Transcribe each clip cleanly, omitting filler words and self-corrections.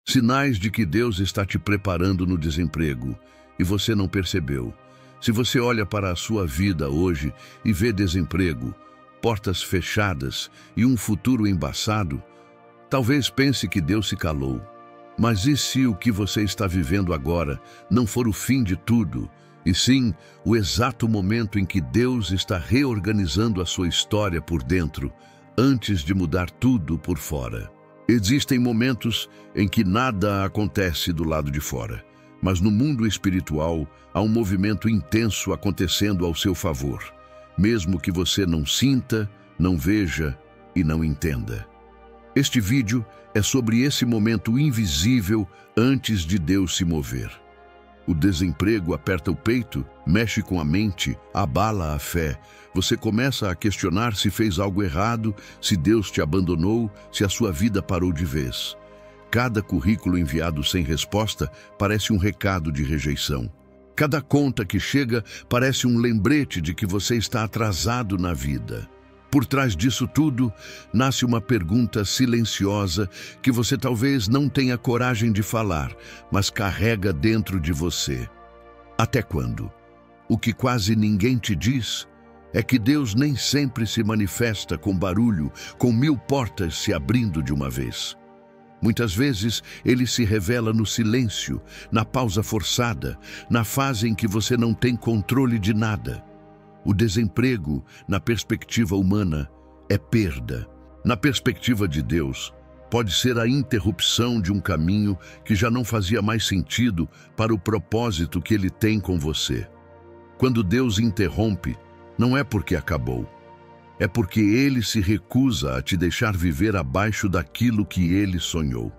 Sinais de que Deus está te preparando no desemprego e você não percebeu. Se você olha para a sua vida hoje e vê desemprego, portas fechadas e um futuro embaçado, talvez pense que Deus se calou. Mas e se o que você está vivendo agora não for o fim de tudo, e sim o exato momento em que Deus está reorganizando a sua história por dentro, antes de mudar tudo por fora? Existem momentos em que nada acontece do lado de fora, mas no mundo espiritual há um movimento intenso acontecendo ao seu favor, mesmo que você não sinta, não veja e não entenda. Este vídeo é sobre esse momento invisível antes de Deus se mover. O desemprego aperta o peito, mexe com a mente, abala a fé. Você começa a questionar se fez algo errado, se Deus te abandonou, se a sua vida parou de vez. Cada currículo enviado sem resposta parece um recado de rejeição. Cada conta que chega parece um lembrete de que você está atrasado na vida. Por trás disso tudo, nasce uma pergunta silenciosa que você talvez não tenha coragem de falar, mas carrega dentro de você. Até quando? O que quase ninguém te diz é que Deus nem sempre se manifesta com barulho, com 1000 portas se abrindo de uma vez. Muitas vezes, Ele se revela no silêncio, na pausa forçada, na fase em que você não tem controle de nada. O desemprego, na perspectiva humana, é perda. Na perspectiva de Deus, pode ser a interrupção de um caminho que já não fazia mais sentido para o propósito que Ele tem com você. Quando Deus interrompe, não é porque acabou. É porque Ele se recusa a te deixar viver abaixo daquilo que Ele sonhou.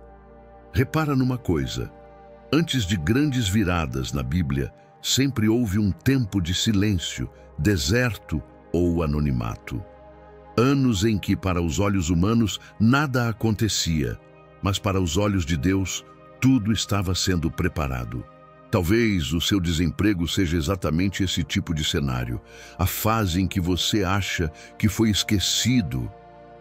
Repara numa coisa. Antes de grandes viradas na Bíblia, sempre houve um tempo de silêncio, deserto ou anonimato. Anos em que, para os olhos humanos, nada acontecia, mas para os olhos de Deus, tudo estava sendo preparado. Talvez o seu desemprego seja exatamente esse tipo de cenário, a fase em que você acha que foi esquecido,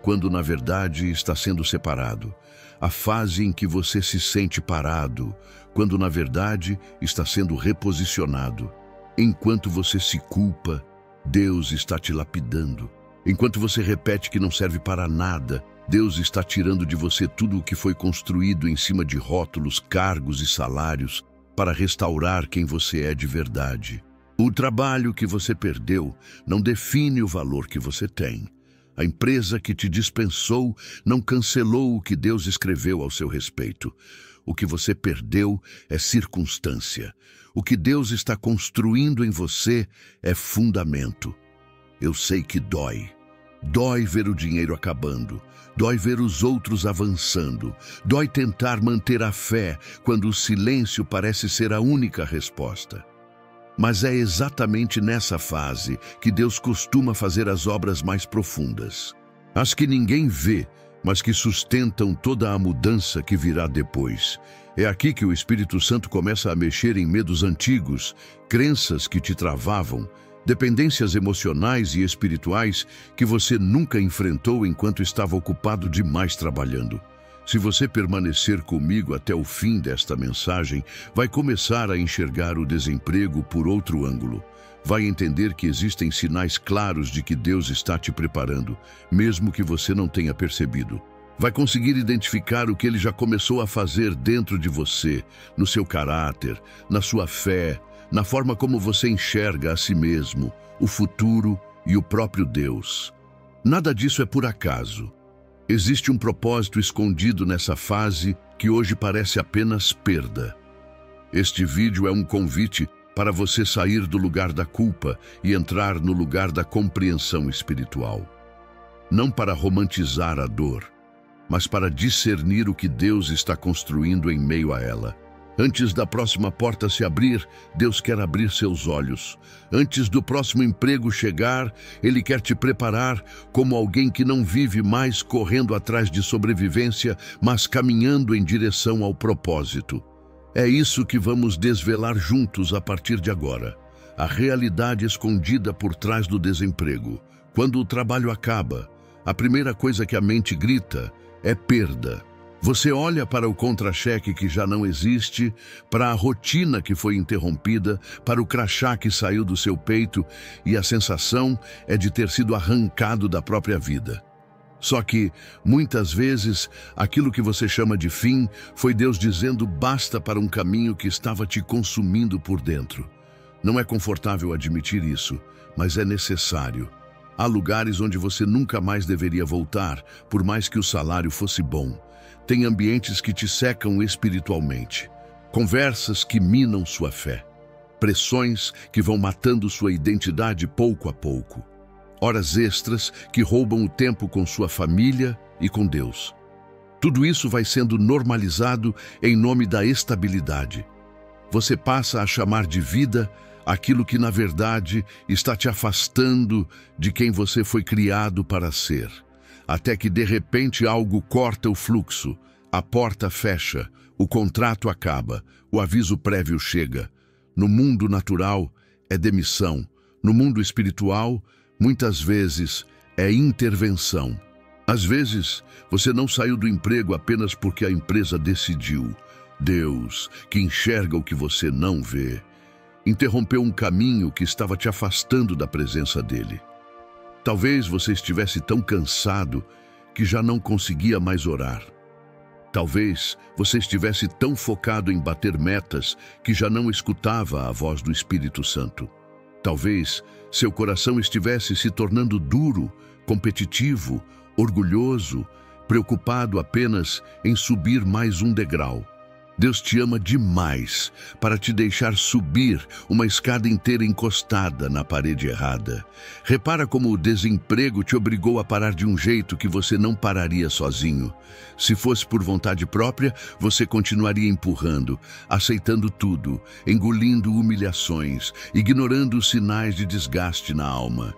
quando na verdade está sendo separado. A fase em que você se sente parado, quando na verdade está sendo reposicionado. Enquanto você se culpa, Deus está te lapidando. Enquanto você repete que não serve para nada, Deus está tirando de você tudo o que foi construído em cima de rótulos, cargos e salários para restaurar quem você é de verdade. O trabalho que você perdeu não define o valor que você tem. A empresa que te dispensou não cancelou o que Deus escreveu ao seu respeito. O que você perdeu é circunstância. O que Deus está construindo em você é fundamento. Eu sei que dói. Dói ver o dinheiro acabando. Dói ver os outros avançando. Dói tentar manter a fé quando o silêncio parece ser a única resposta. Mas é exatamente nessa fase que Deus costuma fazer as obras mais profundas. As que ninguém vê, mas que sustentam toda a mudança que virá depois. É aqui que o Espírito Santo começa a mexer em medos antigos, crenças que te travavam, dependências emocionais e espirituais que você nunca enfrentou enquanto estava ocupado demais trabalhando. Se você permanecer comigo até o fim desta mensagem, vai começar a enxergar o desemprego por outro ângulo. Vai entender que existem sinais claros de que Deus está te preparando, mesmo que você não tenha percebido. Vai conseguir identificar o que Ele já começou a fazer dentro de você, no seu caráter, na sua fé, na forma como você enxerga a si mesmo, o futuro e o próprio Deus. Nada disso é por acaso. Existe um propósito escondido nessa fase que hoje parece apenas perda. Este vídeo é um convite para você sair do lugar da culpa e entrar no lugar da compreensão espiritual. Não para romantizar a dor, mas para discernir o que Deus está construindo em meio a ela. Antes da próxima porta se abrir, Deus quer abrir seus olhos. Antes do próximo emprego chegar, Ele quer te preparar como alguém que não vive mais correndo atrás de sobrevivência, mas caminhando em direção ao propósito. É isso que vamos desvelar juntos a partir de agora. A realidade escondida por trás do desemprego. Quando o trabalho acaba, a primeira coisa que a mente grita é perda. Você olha para o contra-cheque que já não existe, para a rotina que foi interrompida, para o crachá que saiu do seu peito, e a sensação é de ter sido arrancado da própria vida. Só que, muitas vezes, aquilo que você chama de fim foi Deus dizendo basta para um caminho que estava te consumindo por dentro. Não é confortável admitir isso, mas é necessário. Há lugares onde você nunca mais deveria voltar, por mais que o salário fosse bom. Tem ambientes que te secam espiritualmente, conversas que minam sua fé, pressões que vão matando sua identidade pouco a pouco, horas extras que roubam o tempo com sua família e com Deus. Tudo isso vai sendo normalizado em nome da estabilidade. Você passa a chamar de vida aquilo que, na verdade, está te afastando de quem você foi criado para ser. Até que, de repente, algo corta o fluxo, a porta fecha, o contrato acaba, o aviso prévio chega. No mundo natural, é demissão. No mundo espiritual, muitas vezes, é intervenção. Às vezes, você não saiu do emprego apenas porque a empresa decidiu. Deus, que enxerga o que você não vê, interrompeu um caminho que estava te afastando da presença dele. Talvez você estivesse tão cansado que já não conseguia mais orar. Talvez você estivesse tão focado em bater metas que já não escutava a voz do Espírito Santo. Talvez seu coração estivesse se tornando duro, competitivo, orgulhoso, preocupado apenas em subir mais um degrau. Deus te ama demais para te deixar subir uma escada inteira encostada na parede errada. Repara como o desemprego te obrigou a parar de um jeito que você não pararia sozinho. Se fosse por vontade própria, você continuaria empurrando, aceitando tudo, engolindo humilhações, ignorando os sinais de desgaste na alma.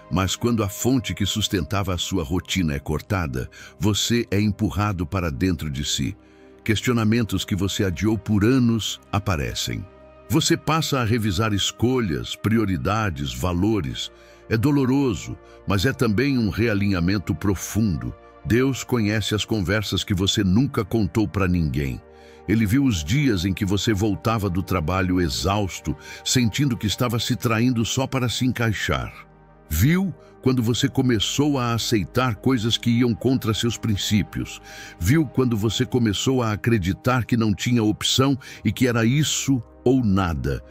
Mas quando a fonte que sustentava a sua rotina é cortada, você é empurrado para dentro de si. Questionamentos que você adiou por anos aparecem. Você passa a revisar escolhas, prioridades, valores. É doloroso, mas é também um realinhamento profundo. Deus conhece as conversas que você nunca contou para ninguém. Ele viu os dias em que você voltava do trabalho exausto, sentindo que estava se traindo só para se encaixar. Viu quando você começou a aceitar coisas que iam contra seus princípios. Viu quando você começou a acreditar que não tinha opção e que era isso ou nada.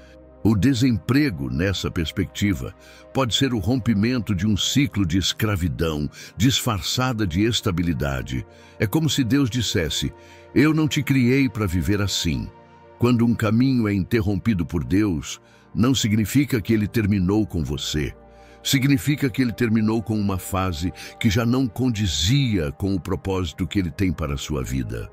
O desemprego, nessa perspectiva, pode ser o rompimento de um ciclo de escravidão, disfarçada de estabilidade. É como se Deus dissesse: eu não te criei para viver assim. Quando um caminho é interrompido por Deus, não significa que ele terminou com você. Significa que ele terminou com uma fase que já não condizia com o propósito que ele tem para a sua vida.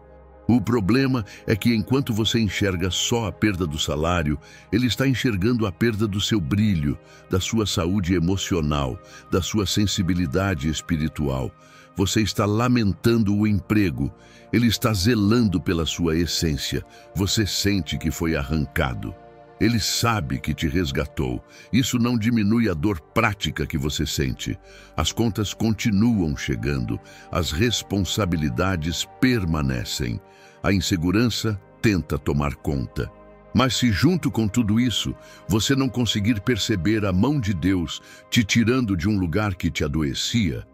O problema é que enquanto você enxerga só a perda do salário, ele está enxergando a perda do seu brilho, da sua saúde emocional, da sua sensibilidade espiritual. Você está lamentando o emprego, ele está zelando pela sua essência. Você sente que foi arrancado. Ele sabe que te resgatou. Isso não diminui a dor prática que você sente. As contas continuam chegando. As responsabilidades permanecem. A insegurança tenta tomar conta. Mas se junto com tudo isso, você não conseguir perceber a mão de Deus te tirando de um lugar que te adoecia,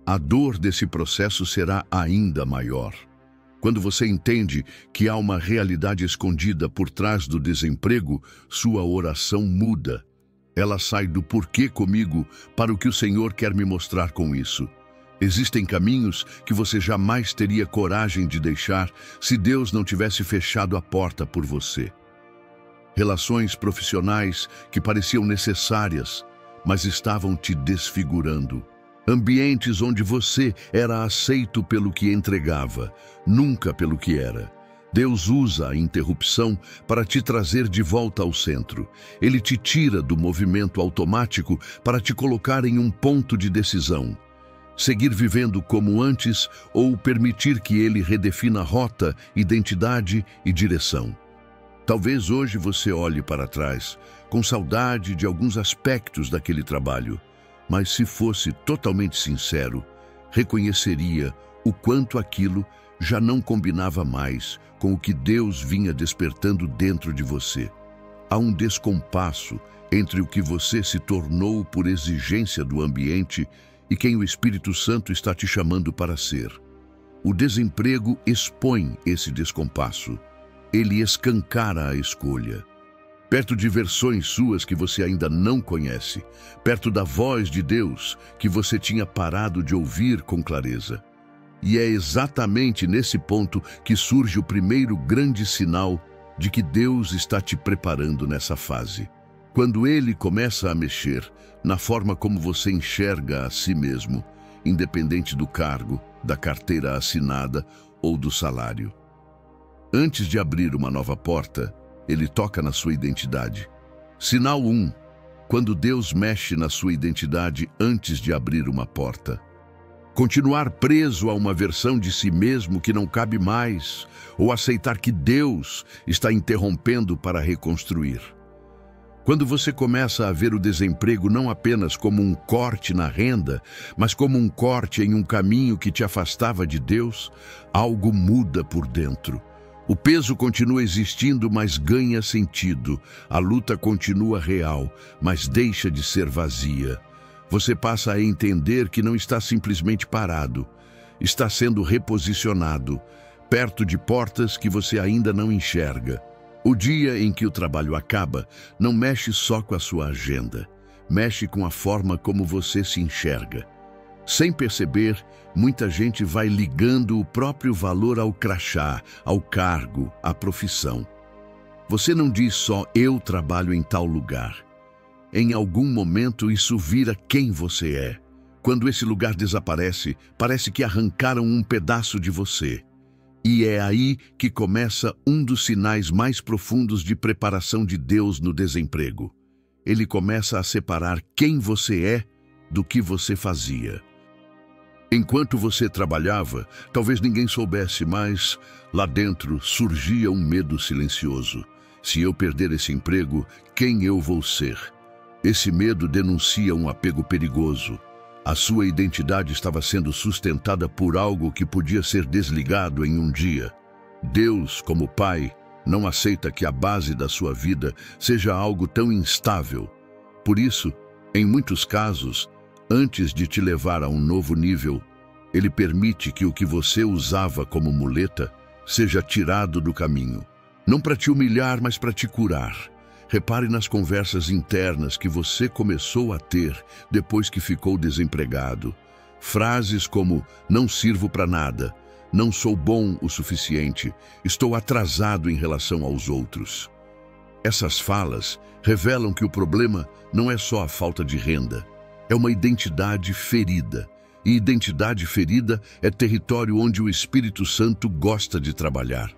a dor desse processo será ainda maior. Quando você entende que há uma realidade escondida por trás do desemprego, sua oração muda. Ela sai do porquê comigo para o que o Senhor quer me mostrar com isso. Existem caminhos que você jamais teria coragem de deixar se Deus não tivesse fechado a porta por você. Relações profissionais que pareciam necessárias, mas estavam te desfigurando. Ambientes onde você era aceito pelo que entregava, nunca pelo que era. Deus usa a interrupção para te trazer de volta ao centro. Ele te tira do movimento automático para te colocar em um ponto de decisão. Seguir vivendo como antes ou permitir que ele redefina rota, identidade e direção. Talvez hoje você olhe para trás com saudade de alguns aspectos daquele trabalho. Mas se fosse totalmente sincero, reconheceria o quanto aquilo já não combinava mais com o que Deus vinha despertando dentro de você. Há um descompasso entre o que você se tornou por exigência do ambiente e quem o Espírito Santo está te chamando para ser. O desemprego expõe esse descompasso. Ele escancara a escolha. Perto de versões suas que você ainda não conhece, perto da voz de Deus que você tinha parado de ouvir com clareza. E é exatamente nesse ponto que surge o primeiro grande sinal de que Deus está te preparando nessa fase. Quando Ele começa a mexer na forma como você enxerga a si mesmo, independente do cargo, da carteira assinada ou do salário. Antes de abrir uma nova porta, Ele toca na sua identidade. Sinal 1. Quando Deus mexe na sua identidade antes de abrir uma porta. Continuar preso a uma versão de si mesmo que não cabe mais, ou aceitar que Deus está interrompendo para reconstruir. Quando você começa a ver o desemprego não apenas como um corte na renda, mas como um corte em um caminho que te afastava de Deus, algo muda por dentro. O peso continua existindo, mas ganha sentido. A luta continua real, mas deixa de ser vazia. Você passa a entender que não está simplesmente parado, está sendo reposicionado, perto de portas que você ainda não enxerga. O dia em que o trabalho acaba não mexe só com a sua agenda, mexe com a forma como você se enxerga. Sem perceber, muita gente vai ligando o próprio valor ao crachá, ao cargo, à profissão. Você não diz só "eu trabalho em tal lugar". Em algum momento isso vira quem você é. Quando esse lugar desaparece, parece que arrancaram um pedaço de você. E é aí que começa um dos sinais mais profundos de preparação de Deus no desemprego. Ele começa a separar quem você é do que você fazia. Enquanto você trabalhava, talvez ninguém soubesse, mas lá dentro surgia um medo silencioso. Se eu perder esse emprego, quem eu vou ser? Esse medo denuncia um apego perigoso. A sua identidade estava sendo sustentada por algo que podia ser desligado em um dia. Deus, como Pai, não aceita que a base da sua vida seja algo tão instável. Por isso, em muitos casos, antes de te levar a um novo nível, Ele permite que o que você usava como muleta seja tirado do caminho. Não para te humilhar, mas para te curar. Repare nas conversas internas que você começou a ter depois que ficou desempregado. Frases como "não sirvo para nada", "não sou bom o suficiente", "estou atrasado em relação aos outros". Essas falas revelam que o problema não é só a falta de renda, é uma identidade ferida. E identidade ferida é território onde o Espírito Santo gosta de trabalhar.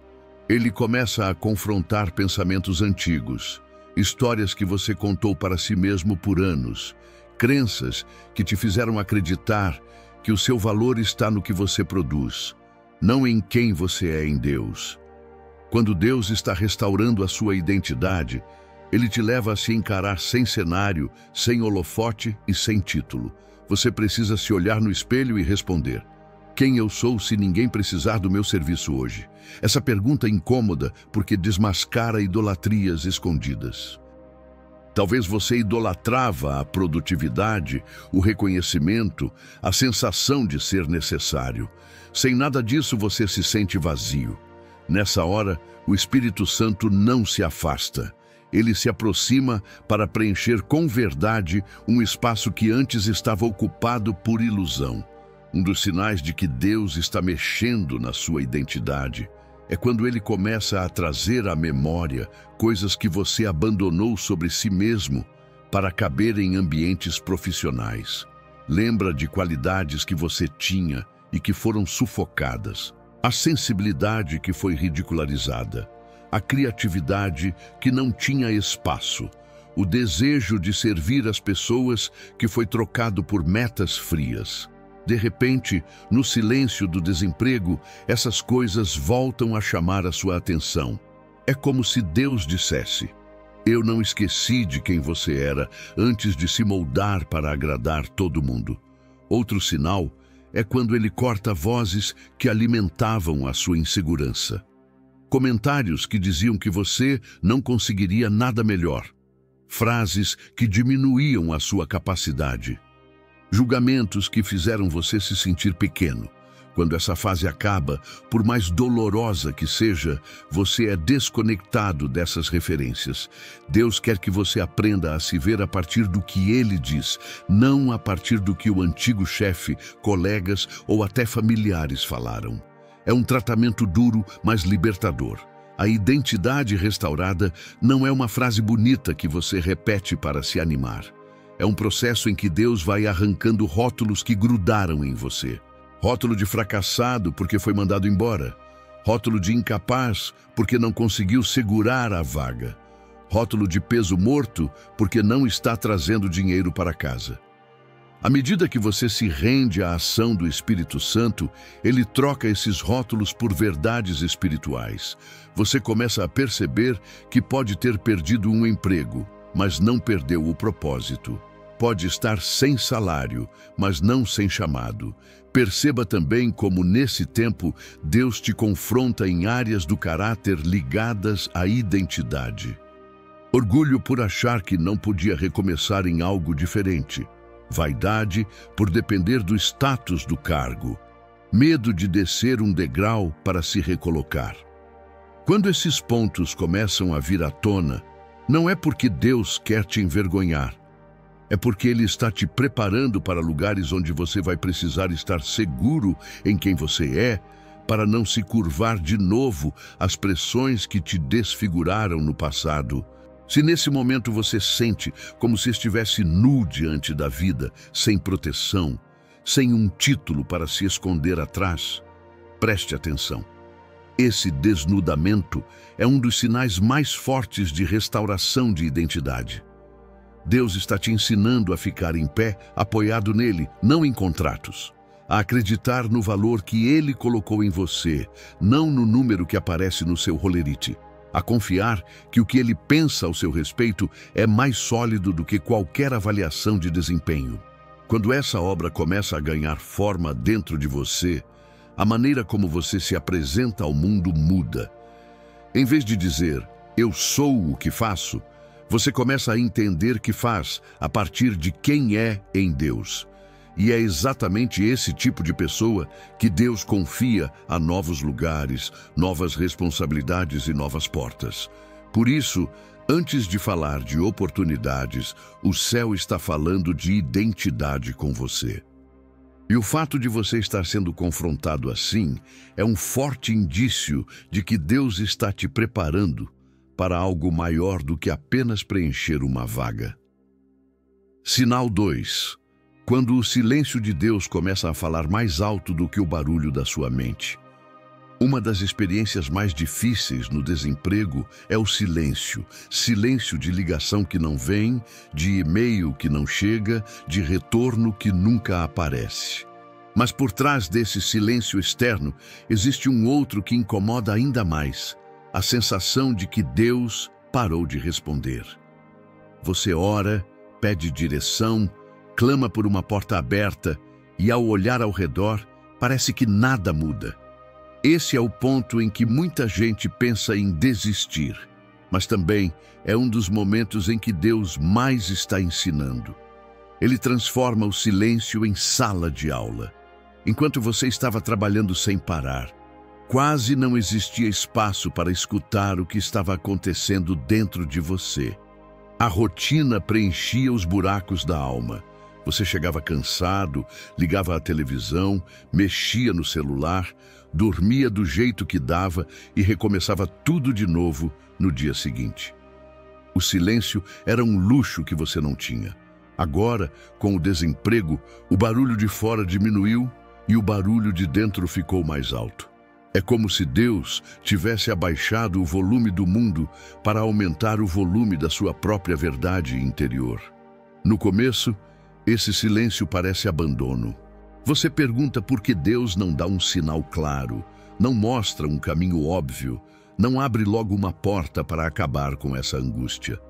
Ele começa a confrontar pensamentos antigos, histórias que você contou para si mesmo por anos, crenças que te fizeram acreditar que o seu valor está no que você produz, não em quem você é em Deus. Quando Deus está restaurando a sua identidade, Ele te leva a se encarar sem cenário, sem holofote e sem título. Você precisa se olhar no espelho e responder: quem eu sou se ninguém precisar do meu serviço hoje? Essa pergunta é incômoda porque desmascara idolatrias escondidas. Talvez você idolatrava a produtividade, o reconhecimento, a sensação de ser necessário. Sem nada disso você se sente vazio. Nessa hora, o Espírito Santo não se afasta. Ele se aproxima para preencher com verdade um espaço que antes estava ocupado por ilusão. Um dos sinais de que Deus está mexendo na sua identidade é quando Ele começa a trazer à memória coisas que você abandonou sobre si mesmo para caber em ambientes profissionais. Lembra de qualidades que você tinha e que foram sufocadas, a sensibilidade que foi ridicularizada, a criatividade que não tinha espaço, o desejo de servir as pessoas que foi trocado por metas frias. De repente, no silêncio do desemprego, essas coisas voltam a chamar a sua atenção. É como se Deus dissesse: eu não esqueci de quem você era antes de se moldar para agradar todo mundo. Outro sinal é quando ele corta vozes que alimentavam a sua insegurança. Comentários que diziam que você não conseguiria nada melhor. Frases que diminuíam a sua capacidade. Julgamentos que fizeram você se sentir pequeno. Quando essa fase acaba, por mais dolorosa que seja, você é desconectado dessas referências. Deus quer que você aprenda a se ver a partir do que Ele diz, não a partir do que o antigo chefe, colegas ou até familiares falaram. É um tratamento duro, mas libertador. A identidade restaurada não é uma frase bonita que você repete para se animar. É um processo em que Deus vai arrancando rótulos que grudaram em você. Rótulo de fracassado porque foi mandado embora. Rótulo de incapaz porque não conseguiu segurar a vaga. Rótulo de peso morto porque não está trazendo dinheiro para casa. À medida que você se rende à ação do Espírito Santo, ele troca esses rótulos por verdades espirituais. Você começa a perceber que pode ter perdido um emprego, mas não perdeu o propósito. Pode estar sem salário, mas não sem chamado. Perceba também como, nesse tempo, Deus te confronta em áreas do caráter ligadas à identidade. Orgulho por achar que não podia recomeçar em algo diferente. Vaidade por depender do status do cargo. Medo de descer um degrau para se recolocar. Quando esses pontos começam a vir à tona, não é porque Deus quer te envergonhar. É porque Ele está te preparando para lugares onde você vai precisar estar seguro em quem você é, para não se curvar de novo às pressões que te desfiguraram no passado. Se nesse momento você sente como se estivesse nu diante da vida, sem proteção, sem um título para se esconder atrás, preste atenção. Esse desnudamento é um dos sinais mais fortes de restauração de identidade. Deus está te ensinando a ficar em pé, apoiado nele, não em contratos. A acreditar no valor que Ele colocou em você, não no número que aparece no seu holerite. A confiar que o que Ele pensa ao seu respeito é mais sólido do que qualquer avaliação de desempenho. Quando essa obra começa a ganhar forma dentro de você, a maneira como você se apresenta ao mundo muda. Em vez de dizer, eu sou o que faço, você começa a entender que faz a partir de quem é em Deus. E é exatamente esse tipo de pessoa que Deus confia a novos lugares, novas responsabilidades e novas portas. Por isso, antes de falar de oportunidades, o céu está falando de identidade com você. E o fato de você estar sendo confrontado assim é um forte indício de que Deus está te preparando para algo maior do que apenas preencher uma vaga. Sinal 2. Quando o silêncio de Deus começa a falar mais alto do que o barulho da sua mente. Uma das experiências mais difíceis no desemprego é o silêncio. Silêncio de ligação que não vem, de e-mail que não chega, de retorno que nunca aparece. Mas por trás desse silêncio externo, existe um outro que incomoda ainda mais. A sensação de que Deus parou de responder. Você ora, pede direção, clama por uma porta aberta e, ao olhar ao redor, parece que nada muda. Esse é o ponto em que muita gente pensa em desistir, mas também é um dos momentos em que Deus mais está ensinando. Ele transforma o silêncio em sala de aula. Enquanto você estava trabalhando sem parar, quase não existia espaço para escutar o que estava acontecendo dentro de você. A rotina preenchia os buracos da alma. Você chegava cansado, ligava a televisão, mexia no celular, dormia do jeito que dava e recomeçava tudo de novo no dia seguinte. O silêncio era um luxo que você não tinha. Agora, com o desemprego, o barulho de fora diminuiu e o barulho de dentro ficou mais alto. É como se Deus tivesse abaixado o volume do mundo para aumentar o volume da sua própria verdade interior. No começo, esse silêncio parece abandono. Você pergunta por que Deus não dá um sinal claro, não mostra um caminho óbvio, não abre logo uma porta para acabar com essa angústia.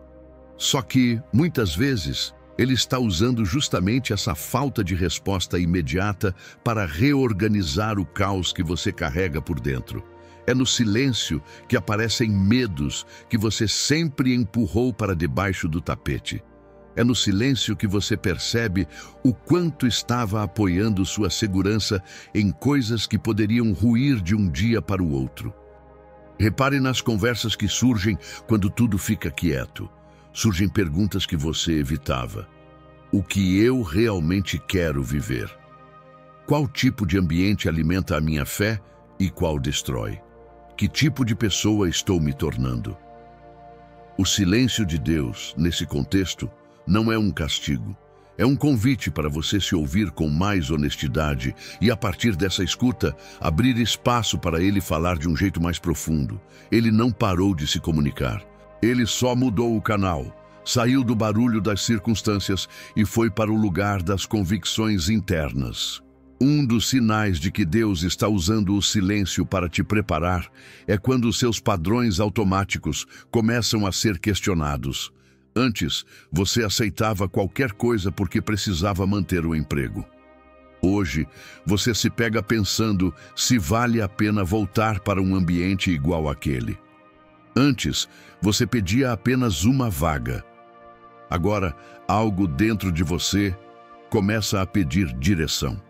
Só que, muitas vezes, Ele está usando justamente essa falta de resposta imediata para reorganizar o caos que você carrega por dentro. É no silêncio que aparecem medos que você sempre empurrou para debaixo do tapete. É no silêncio que você percebe o quanto estava apoiando sua segurança em coisas que poderiam ruir de um dia para o outro. Repare nas conversas que surgem quando tudo fica quieto. Surgem perguntas que você evitava. O que eu realmente quero viver? Qual tipo de ambiente alimenta a minha fé e qual destrói? Que tipo de pessoa estou me tornando? O silêncio de Deus, nesse contexto, não é um castigo. É um convite para você se ouvir com mais honestidade e, a partir dessa escuta, abrir espaço para Ele falar de um jeito mais profundo. Ele não parou de se comunicar. Ele só mudou o canal, saiu do barulho das circunstâncias e foi para o lugar das convicções internas. Um dos sinais de que Deus está usando o silêncio para te preparar é quando os seus padrões automáticos começam a ser questionados. Antes, você aceitava qualquer coisa porque precisava manter o emprego. Hoje, você se pega pensando se vale a pena voltar para um ambiente igual àquele. Antes, você pedia apenas uma vaga. Agora, algo dentro de você começa a pedir direção.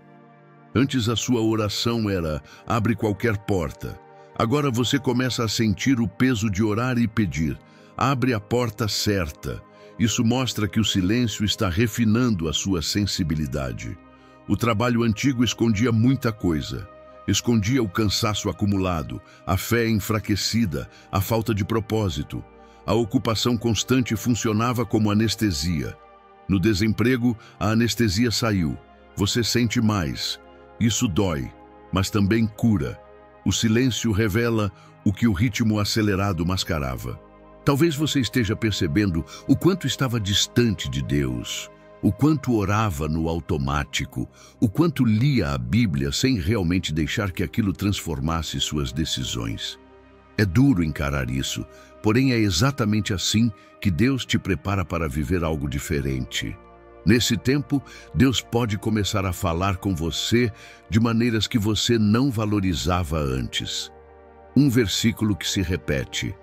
Antes a sua oração era, abre qualquer porta. Agora você começa a sentir o peso de orar e pedir, abre a porta certa. Isso mostra que o silêncio está refinando a sua sensibilidade. O trabalho antigo escondia muita coisa. Escondia o cansaço acumulado, a fé enfraquecida, a falta de propósito. A ocupação constante funcionava como anestesia. No desemprego, a anestesia saiu. Você sente mais. Isso dói, mas também cura. O silêncio revela o que o ritmo acelerado mascarava. Talvez você esteja percebendo o quanto estava distante de Deus, o quanto orava no automático, o quanto lia a Bíblia sem realmente deixar que aquilo transformasse suas decisões. É duro encarar isso, porém é exatamente assim que Deus te prepara para viver algo diferente. Nesse tempo, Deus pode começar a falar com você de maneiras que você não valorizava antes. Um versículo que se repete,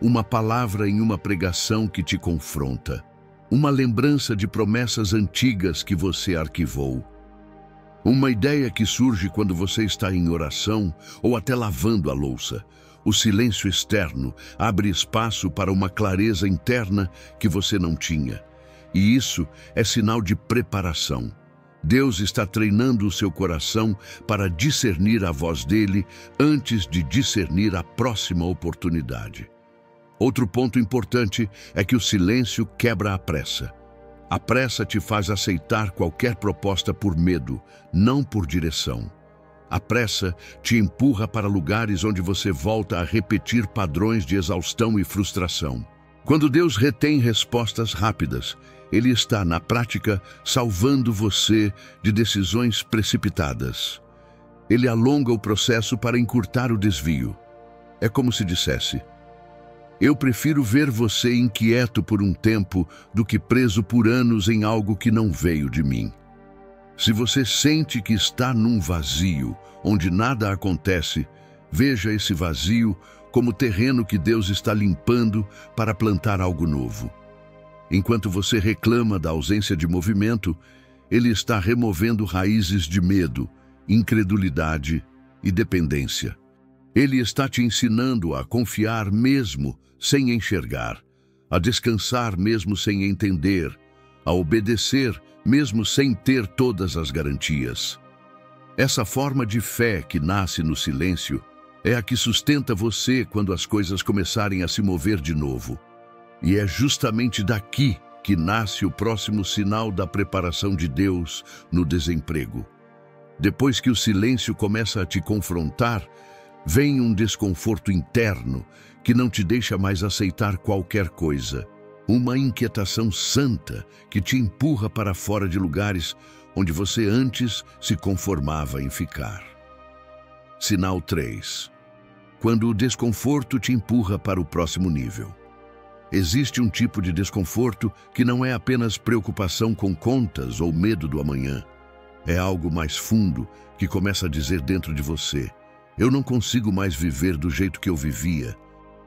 uma palavra em uma pregação que te confronta, uma lembrança de promessas antigas que você arquivou, uma ideia que surge quando você está em oração ou até lavando a louça. O silêncio externo abre espaço para uma clareza interna que você não tinha. E isso é sinal de preparação. Deus está treinando o seu coração para discernir a voz dele antes de discernir a próxima oportunidade. Outro ponto importante é que o silêncio quebra a pressa. A pressa te faz aceitar qualquer proposta por medo, não por direção. A pressa te empurra para lugares onde você volta a repetir padrões de exaustão e frustração. Quando Deus retém respostas rápidas, Ele está, na prática, salvando você de decisões precipitadas. Ele alonga o processo para encurtar o desvio. É como se dissesse, eu prefiro ver você inquieto por um tempo do que preso por anos em algo que não veio de mim. Se você sente que está num vazio, onde nada acontece, veja esse vazio como terreno que Deus está limpando para plantar algo novo. Enquanto você reclama da ausência de movimento, Ele está removendo raízes de medo, incredulidade e dependência. Ele está te ensinando a confiar mesmo sem enxergar, a descansar mesmo sem entender, a obedecer mesmo sem ter todas as garantias. Essa forma de fé que nasce no silêncio é a que sustenta você quando as coisas começarem a se mover de novo. E é justamente daqui que nasce o próximo sinal da preparação de Deus no desemprego. Depois que o silêncio começa a te confrontar, vem um desconforto interno que não te deixa mais aceitar qualquer coisa. Uma inquietação santa que te empurra para fora de lugares onde você antes se conformava em ficar. Sinal 3. Quando o desconforto te empurra para o próximo nível. Existe um tipo de desconforto que não é apenas preocupação com contas ou medo do amanhã. É algo mais fundo que começa a dizer dentro de você: eu não consigo mais viver do jeito que eu vivia.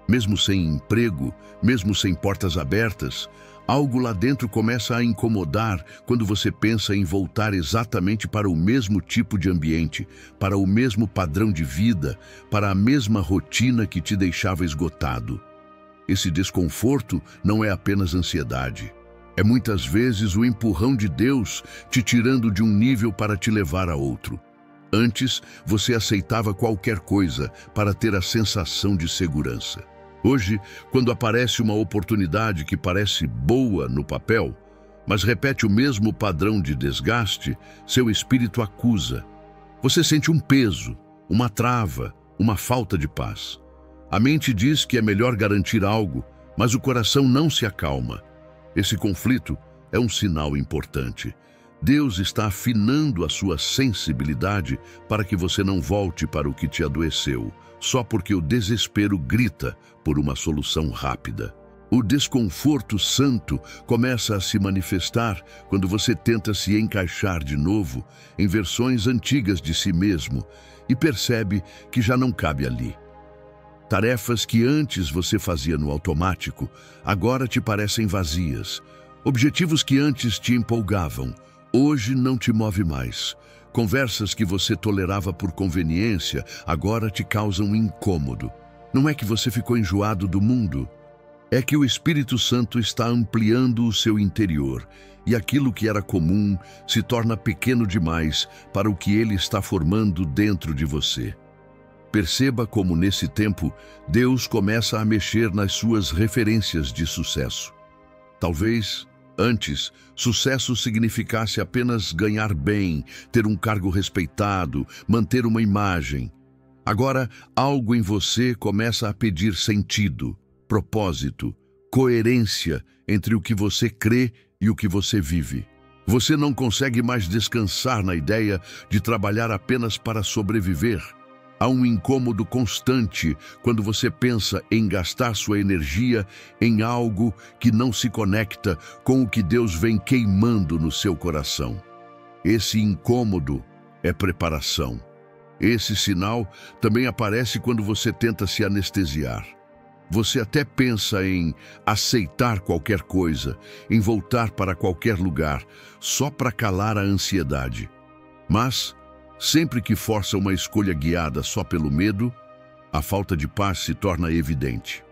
Mesmo sem emprego, mesmo sem portas abertas, algo lá dentro começa a incomodar quando você pensa em voltar exatamente para o mesmo tipo de ambiente, para o mesmo padrão de vida, para a mesma rotina que te deixava esgotado. Esse desconforto não é apenas ansiedade. É muitas vezes o empurrão de Deus te tirando de um nível para te levar a outro. Antes, você aceitava qualquer coisa para ter a sensação de segurança. Hoje, quando aparece uma oportunidade que parece boa no papel, mas repete o mesmo padrão de desgaste, seu espírito acusa. Você sente um peso, uma trava, uma falta de paz. A mente diz que é melhor garantir algo, mas o coração não se acalma. Esse conflito é um sinal importante. Deus está afinando a sua sensibilidade para que você não volte para o que te adoeceu, só porque o desespero grita por uma solução rápida. O desconforto santo começa a se manifestar quando você tenta se encaixar de novo em versões antigas de si mesmo e percebe que já não cabe ali. Tarefas que antes você fazia no automático, agora te parecem vazias. Objetivos que antes te empolgavam, hoje não te move mais. Conversas que você tolerava por conveniência, agora te causam incômodo. Não é que você ficou enjoado do mundo, é que o Espírito Santo está ampliando o seu interior e aquilo que era comum se torna pequeno demais para o que ele está formando dentro de você. Perceba como, nesse tempo, Deus começa a mexer nas suas referências de sucesso. Talvez, antes, sucesso significasse apenas ganhar bem, ter um cargo respeitado, manter uma imagem. Agora, algo em você começa a pedir sentido, propósito, coerência entre o que você crê e o que você vive. Você não consegue mais descansar na ideia de trabalhar apenas para sobreviver. Há um incômodo constante quando você pensa em gastar sua energia em algo que não se conecta com o que Deus vem queimando no seu coração. Esse incômodo é preparação. Esse sinal também aparece quando você tenta se anestesiar. Você até pensa em aceitar qualquer coisa, em voltar para qualquer lugar, só para calar a ansiedade. Mas, sempre que força uma escolha guiada só pelo medo, a falta de paz se torna evidente.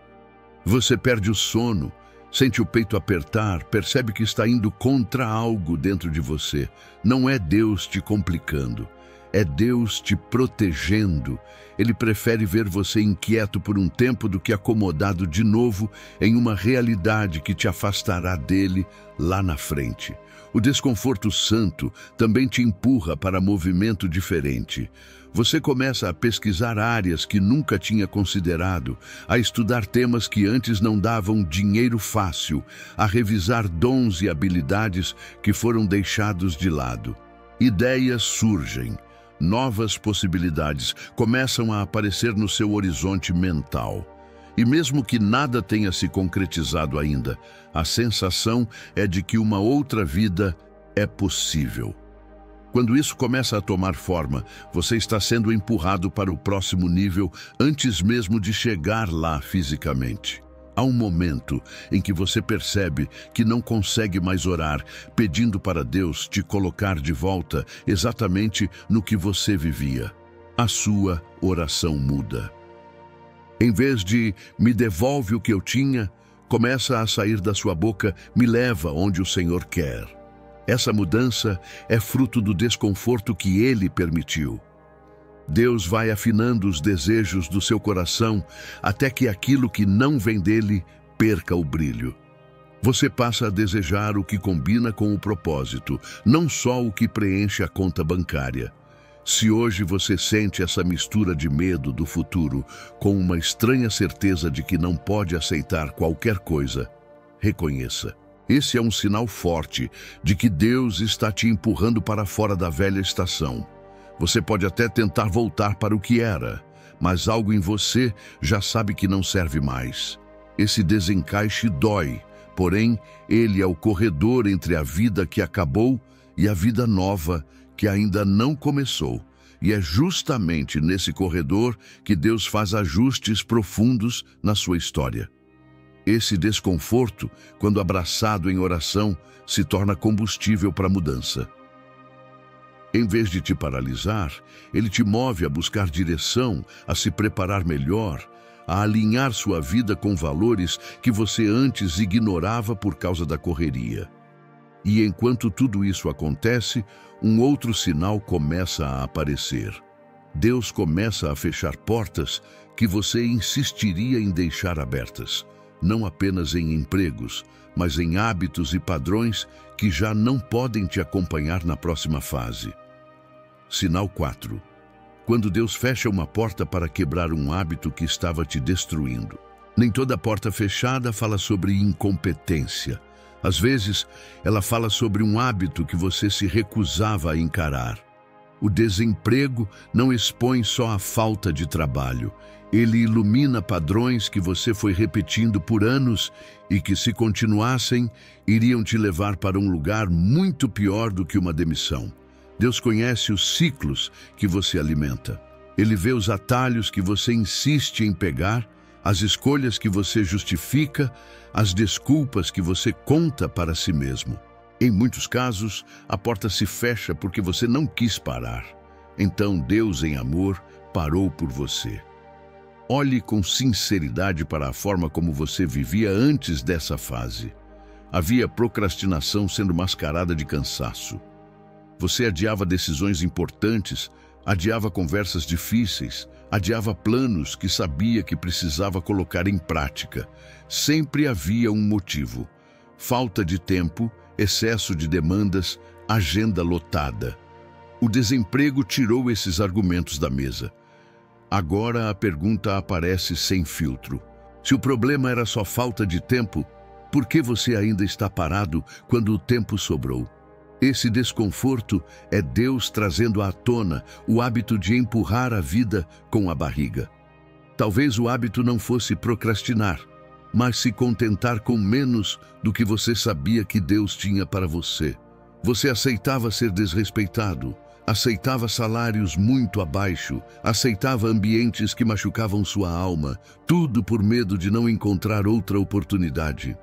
Você perde o sono, sente o peito apertar, percebe que está indo contra algo dentro de você. Não é Deus te complicando, é Deus te protegendo. Ele prefere ver você inquieto por um tempo do que acomodado de novo em uma realidade que te afastará dele lá na frente. O desconforto santo também te empurra para movimento diferente. Você começa a pesquisar áreas que nunca tinha considerado, a estudar temas que antes não davam dinheiro fácil, a revisar dons e habilidades que foram deixados de lado. Ideias surgem, novas possibilidades começam a aparecer no seu horizonte mental. E mesmo que nada tenha se concretizado ainda, a sensação é de que uma outra vida é possível. Quando isso começa a tomar forma, você está sendo empurrado para o próximo nível antes mesmo de chegar lá fisicamente. Há um momento em que você percebe que não consegue mais orar, pedindo para Deus te colocar de volta exatamente no que você vivia. A sua oração muda. Em vez de "me devolve o que eu tinha", começa a sair da sua boca "me leva onde o Senhor quer". Essa mudança é fruto do desconforto que Ele permitiu. Deus vai afinando os desejos do seu coração até que aquilo que não vem dele perca o brilho. Você passa a desejar o que combina com o propósito, não só o que preenche a conta bancária. Se hoje você sente essa mistura de medo do futuro com uma estranha certeza de que não pode aceitar qualquer coisa, reconheça. Esse é um sinal forte de que Deus está te empurrando para fora da velha estação. Você pode até tentar voltar para o que era, mas algo em você já sabe que não serve mais. Esse desencaixe dói, porém, ele é o corredor entre a vida que acabou e a vida nova que ainda não começou. E é justamente nesse corredor que Deus faz ajustes profundos na sua história. Esse desconforto, quando abraçado em oração, se torna combustível para a mudança. Em vez de te paralisar, ele te move a buscar direção, a se preparar melhor, a alinhar sua vida com valores que você antes ignorava por causa da correria. E enquanto tudo isso acontece, um outro sinal começa a aparecer. Deus começa a fechar portas que você insistiria em deixar abertas, não apenas em empregos, mas em hábitos e padrões que já não podem te acompanhar na próxima fase. Sinal 4. Quando Deus fecha uma porta para quebrar um hábito que estava te destruindo. Nem toda porta fechada fala sobre incompetência. Às vezes, ela fala sobre um hábito que você se recusava a encarar. O desemprego não expõe só a falta de trabalho. Ele ilumina padrões que você foi repetindo por anos e que, se continuassem, iriam te levar para um lugar muito pior do que uma demissão. Deus conhece os ciclos que você alimenta. Ele vê os atalhos que você insiste em pegar, as escolhas que você justifica, as desculpas que você conta para si mesmo. Em muitos casos, a porta se fecha porque você não quis parar. Então Deus, em amor, parou por você. Olhe com sinceridade para a forma como você vivia antes dessa fase. Havia procrastinação sendo mascarada de cansaço. Você adiava decisões importantes, adiava conversas difíceis, adiava planos que sabia que precisava colocar em prática. Sempre havia um motivo: falta de tempo, excesso de demandas, agenda lotada. O desemprego tirou esses argumentos da mesa. Agora a pergunta aparece sem filtro. Se o problema era só falta de tempo, por que você ainda está parado quando o tempo sobrou? Esse desconforto é Deus trazendo à tona o hábito de empurrar a vida com a barriga. Talvez o hábito não fosse procrastinar, mas se contentar com menos do que você sabia que Deus tinha para você. Você aceitava ser desrespeitado, aceitava salários muito abaixo, aceitava ambientes que machucavam sua alma, tudo por medo de não encontrar outra oportunidade.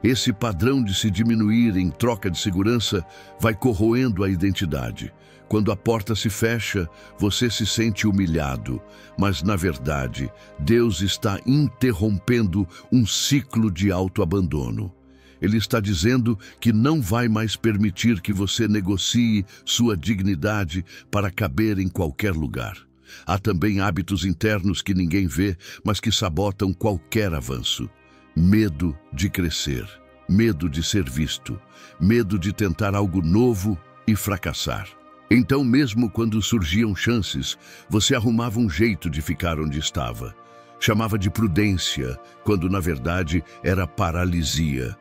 Esse padrão de se diminuir em troca de segurança vai corroendo a identidade. Quando a porta se fecha, você se sente humilhado, mas, na verdade, Deus está interrompendo um ciclo de autoabandono. Ele está dizendo que não vai mais permitir que você negocie sua dignidade para caber em qualquer lugar. Há também hábitos internos que ninguém vê, mas que sabotam qualquer avanço. Medo de crescer, medo de ser visto, medo de tentar algo novo e fracassar. Então, mesmo quando surgiam chances, você arrumava um jeito de ficar onde estava. Chamava de prudência, quando na verdade era paralisia.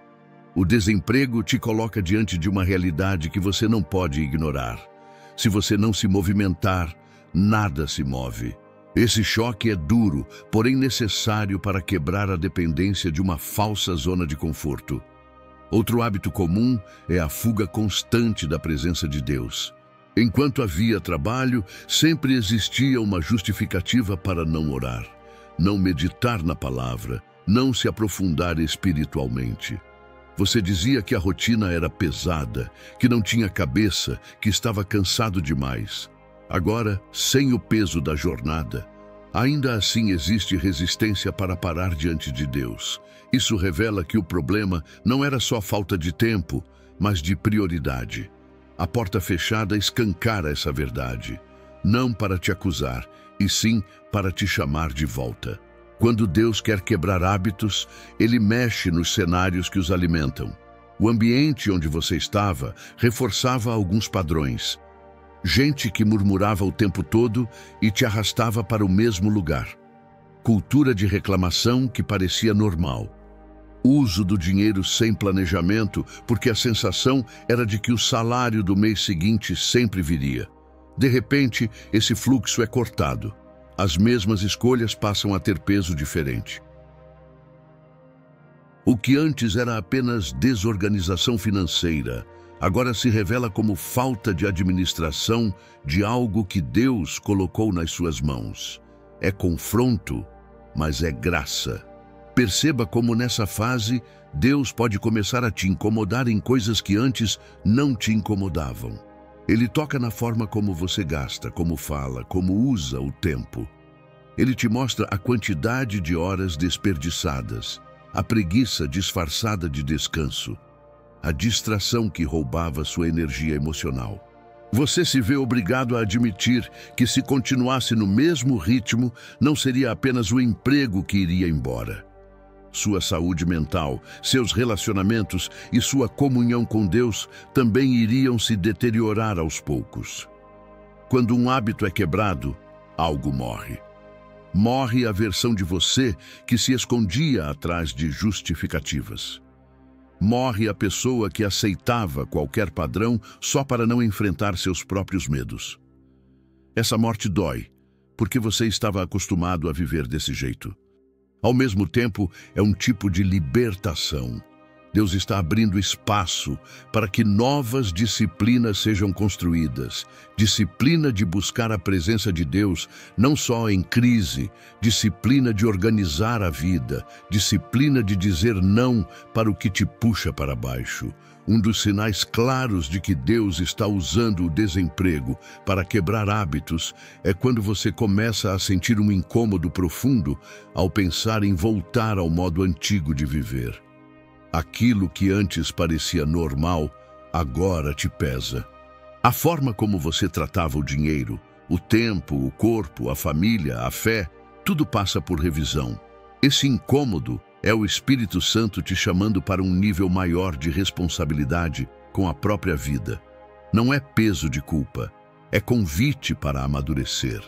O desemprego te coloca diante de uma realidade que você não pode ignorar. Se você não se movimentar, nada se move. Esse choque é duro, porém necessário para quebrar a dependência de uma falsa zona de conforto. Outro hábito comum é a fuga constante da presença de Deus. Enquanto havia trabalho, sempre existia uma justificativa para não orar, não meditar na palavra, não se aprofundar espiritualmente. Você dizia que a rotina era pesada, que não tinha cabeça, que estava cansado demais. Agora, sem o peso da jornada, ainda assim existe resistência para parar diante de Deus. Isso revela que o problema não era só falta de tempo, mas de prioridade. A porta fechada escancara essa verdade, não para te acusar, e sim para te chamar de volta. Quando Deus quer quebrar hábitos, Ele mexe nos cenários que os alimentam. O ambiente onde você estava reforçava alguns padrões. Gente que murmurava o tempo todo e te arrastava para o mesmo lugar. Cultura de reclamação que parecia normal. Uso do dinheiro sem planejamento, porque a sensação era de que o salário do mês seguinte sempre viria. De repente, esse fluxo é cortado. As mesmas escolhas passam a ter peso diferente. O que antes era apenas desorganização financeira, agora se revela como falta de administração de algo que Deus colocou nas suas mãos. É confronto, mas é graça. Perceba como nessa fase Deus pode começar a te incomodar em coisas que antes não te incomodavam. Ele toca na forma como você gasta, como fala, como usa o tempo. Ele te mostra a quantidade de horas desperdiçadas, a preguiça disfarçada de descanso, a distração que roubava sua energia emocional. Você se vê obrigado a admitir que se continuasse no mesmo ritmo, não seria apenas o emprego que iria embora. Sua saúde mental, seus relacionamentos e sua comunhão com Deus também iriam se deteriorar aos poucos. Quando um hábito é quebrado, algo morre. Morre a versão de você que se escondia atrás de justificativas. Morre a pessoa que aceitava qualquer padrão só para não enfrentar seus próprios medos. Essa morte dói, porque você estava acostumado a viver desse jeito. Ao mesmo tempo, é um tipo de libertação. Deus está abrindo espaço para que novas disciplinas sejam construídas. Disciplina de buscar a presença de Deus, não só em crise, disciplina de organizar a vida, disciplina de dizer não para o que te puxa para baixo. Um dos sinais claros de que Deus está usando o desemprego para quebrar hábitos é quando você começa a sentir um incômodo profundo ao pensar em voltar ao modo antigo de viver. Aquilo que antes parecia normal, agora te pesa. A forma como você tratava o dinheiro, o tempo, o corpo, a família, a fé, tudo passa por revisão. Esse incômodo é o Espírito Santo te chamando para um nível maior de responsabilidade com a própria vida. Não é peso de culpa, é convite para amadurecer.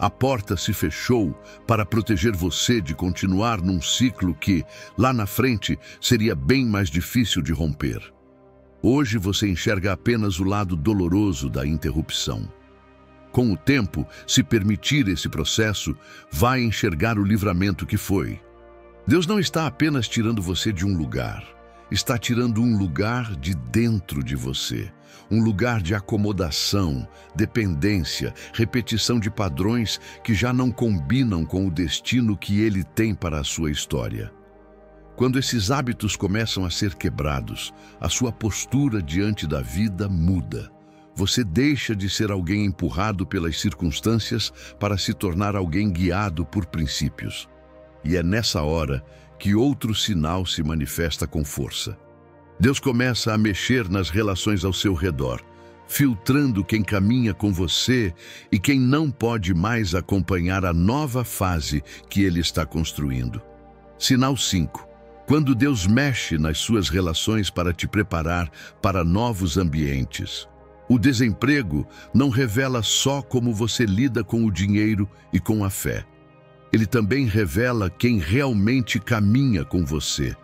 A porta se fechou para proteger você de continuar num ciclo que, lá na frente, seria bem mais difícil de romper. Hoje você enxerga apenas o lado doloroso da interrupção. Com o tempo, se permitir esse processo, vai enxergar o livramento que foi. Deus não está apenas tirando você de um lugar, está tirando um lugar de dentro de você. Um lugar de acomodação, dependência, repetição de padrões que já não combinam com o destino que Ele tem para a sua história. Quando esses hábitos começam a ser quebrados, a sua postura diante da vida muda. Você deixa de ser alguém empurrado pelas circunstâncias para se tornar alguém guiado por princípios. E é nessa hora que outro sinal se manifesta com força. Deus começa a mexer nas relações ao seu redor, filtrando quem caminha com você e quem não pode mais acompanhar a nova fase que Ele está construindo. Sinal 5. Quando Deus mexe nas suas relações para te preparar para novos ambientes. O desemprego não revela só como você lida com o dinheiro e com a fé. Ele também revela quem realmente caminha com você.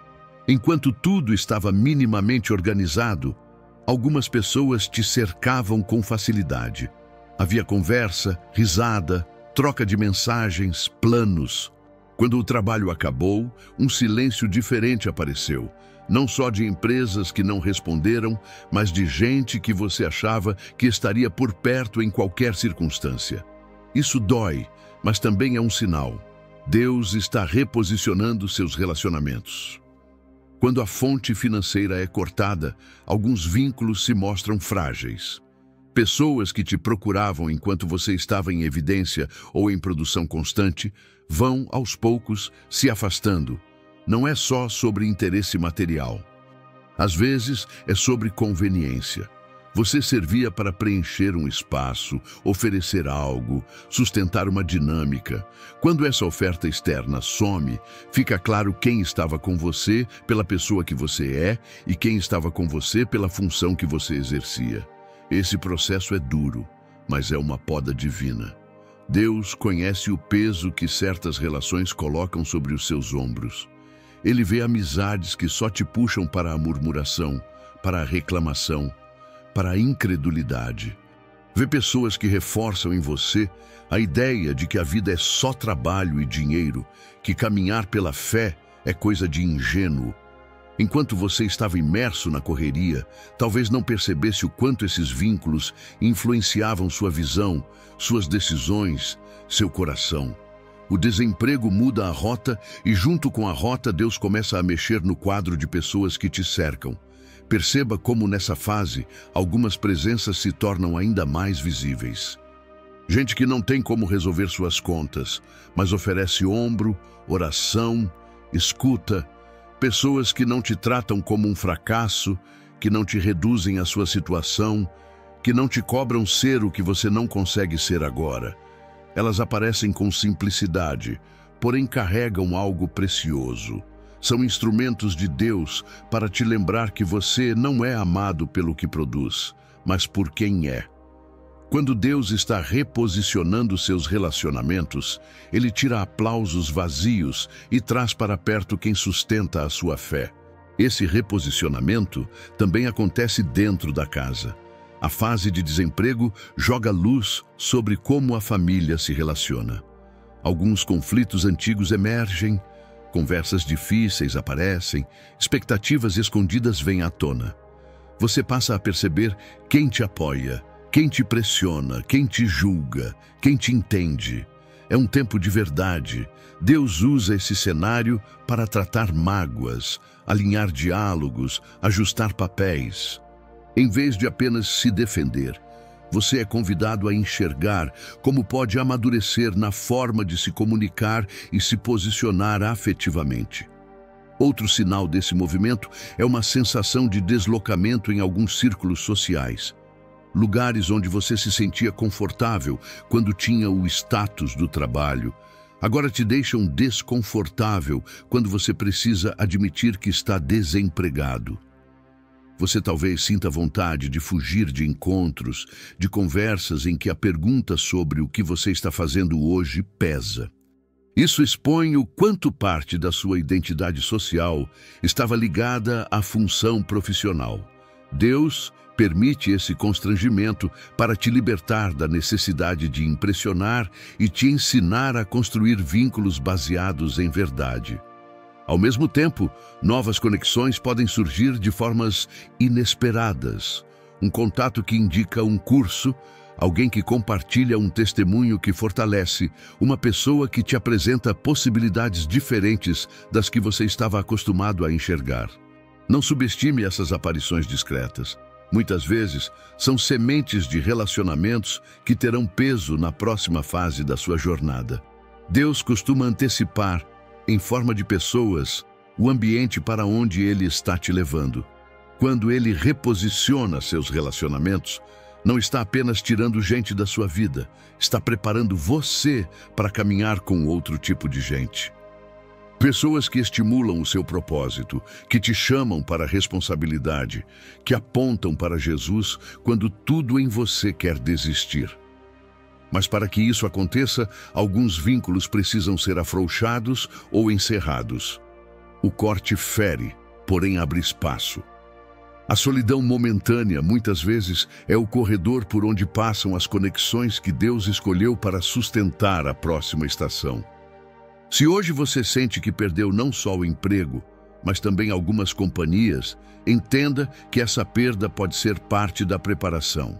Enquanto tudo estava minimamente organizado, algumas pessoas te cercavam com facilidade. Havia conversa, risada, troca de mensagens, planos. Quando o trabalho acabou, um silêncio diferente apareceu. Não só de empresas que não responderam, mas de gente que você achava que estaria por perto em qualquer circunstância. Isso dói, mas também é um sinal. Deus está reposicionando seus relacionamentos. Quando a fonte financeira é cortada, alguns vínculos se mostram frágeis. Pessoas que te procuravam enquanto você estava em evidência ou em produção constante vão, aos poucos, se afastando. Não é só sobre interesse material. Às vezes, é sobre conveniência. Você servia para preencher um espaço, oferecer algo, sustentar uma dinâmica. Quando essa oferta externa some, fica claro quem estava com você pela pessoa que você é e quem estava com você pela função que você exercia. Esse processo é duro, mas é uma poda divina. Deus conhece o peso que certas relações colocam sobre os seus ombros. Ele vê amizades que só te puxam para a murmuração, para a reclamação, para a incredulidade. Vê pessoas que reforçam em você a ideia de que a vida é só trabalho e dinheiro, que caminhar pela fé é coisa de ingênuo. Enquanto você estava imerso na correria, talvez não percebesse o quanto esses vínculos influenciavam sua visão, suas decisões, seu coração. O desemprego muda a rota e, junto com a rota, Deus começa a mexer no quadro de pessoas que te cercam. Perceba como, nessa fase, algumas presenças se tornam ainda mais visíveis. Gente que não tem como resolver suas contas, mas oferece ombro, oração, escuta. Pessoas que não te tratam como um fracasso, que não te reduzem à sua situação, que não te cobram ser o que você não consegue ser agora. Elas aparecem com simplicidade, porém carregam algo precioso. São instrumentos de Deus para te lembrar que você não é amado pelo que produz, mas por quem é. Quando Deus está reposicionando seus relacionamentos, Ele tira aplausos vazios e traz para perto quem sustenta a sua fé. Esse reposicionamento também acontece dentro da casa. A fase de desemprego joga luz sobre como a família se relaciona. Alguns conflitos antigos emergem, conversas difíceis aparecem, expectativas escondidas vêm à tona. Você passa a perceber quem te apoia, quem te pressiona, quem te julga, quem te entende. É um tempo de verdade. Deus usa esse cenário para tratar mágoas, alinhar diálogos, ajustar papéis. Em vez de apenas se defender, você é convidado a enxergar como pode amadurecer na forma de se comunicar e se posicionar afetivamente. Outro sinal desse movimento é uma sensação de deslocamento em alguns círculos sociais. Lugares onde você se sentia confortável quando tinha o status do trabalho, agora te deixam desconfortável quando você precisa admitir que está desempregado. Você talvez sinta vontade de fugir de encontros, de conversas em que a pergunta sobre o que você está fazendo hoje pesa. Isso expõe o quanto parte da sua identidade social estava ligada à função profissional. Deus permite esse constrangimento para te libertar da necessidade de impressionar e te ensinar a construir vínculos baseados em verdade. Ao mesmo tempo, novas conexões podem surgir de formas inesperadas. Um contato que indica um curso, alguém que compartilha um testemunho que fortalece, uma pessoa que te apresenta possibilidades diferentes das que você estava acostumado a enxergar. Não subestime essas aparições discretas. Muitas vezes, são sementes de relacionamentos que terão peso na próxima fase da sua jornada. Deus costuma antecipar, em forma de pessoas, o ambiente para onde Ele está te levando. Quando Ele reposiciona seus relacionamentos, não está apenas tirando gente da sua vida, está preparando você para caminhar com outro tipo de gente. Pessoas que estimulam o seu propósito, que te chamam para a responsabilidade, que apontam para Jesus quando tudo em você quer desistir. Mas para que isso aconteça, alguns vínculos precisam ser afrouxados ou encerrados. O corte fere, porém abre espaço. A solidão momentânea, muitas vezes, é o corredor por onde passam as conexões que Deus escolheu para sustentar a próxima estação. Se hoje você sente que perdeu não só o emprego, mas também algumas companhias, entenda que essa perda pode ser parte da preparação.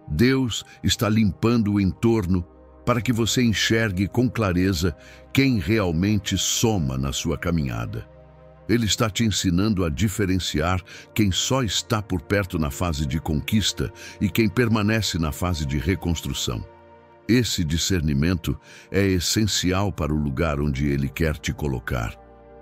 Deus está limpando o entorno para que você enxergue com clareza quem realmente soma na sua caminhada. Ele está te ensinando a diferenciar quem só está por perto na fase de conquista e quem permanece na fase de reconstrução. Esse discernimento é essencial para o lugar onde Ele quer te colocar.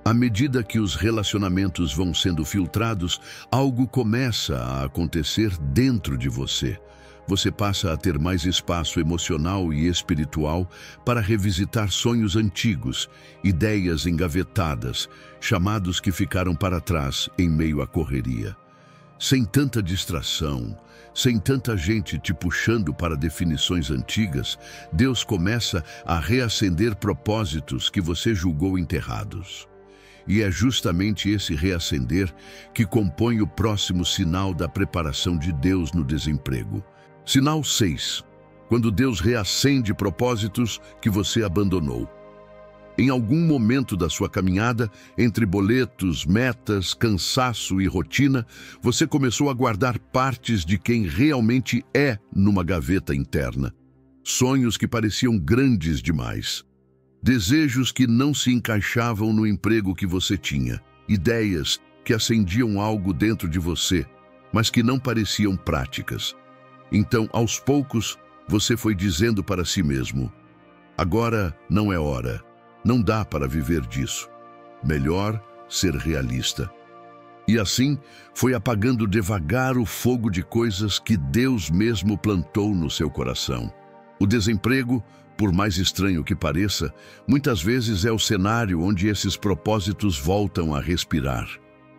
À medida que os relacionamentos vão sendo filtrados, algo começa a acontecer dentro de você. Você passa a ter mais espaço emocional e espiritual para revisitar sonhos antigos, ideias engavetadas, chamados que ficaram para trás em meio à correria. Sem tanta distração, sem tanta gente te puxando para definições antigas, Deus começa a reacender propósitos que você julgou enterrados. E é justamente esse reacender que compõe o próximo sinal da preparação de Deus no desemprego. Sinal 6. Quando Deus reacende propósitos que você abandonou. Em algum momento da sua caminhada, entre boletos, metas, cansaço e rotina, você começou a guardar partes de quem realmente é numa gaveta interna. Sonhos que pareciam grandes demais. Desejos que não se encaixavam no emprego que você tinha. Ideias que acendiam algo dentro de você, mas que não pareciam práticas. Então, aos poucos, você foi dizendo para si mesmo: agora não é hora. Não dá para viver disso. Melhor ser realista. E assim, foi apagando devagar o fogo de coisas que Deus mesmo plantou no seu coração. O desemprego, por mais estranho que pareça, muitas vezes é o cenário onde esses propósitos voltam a respirar.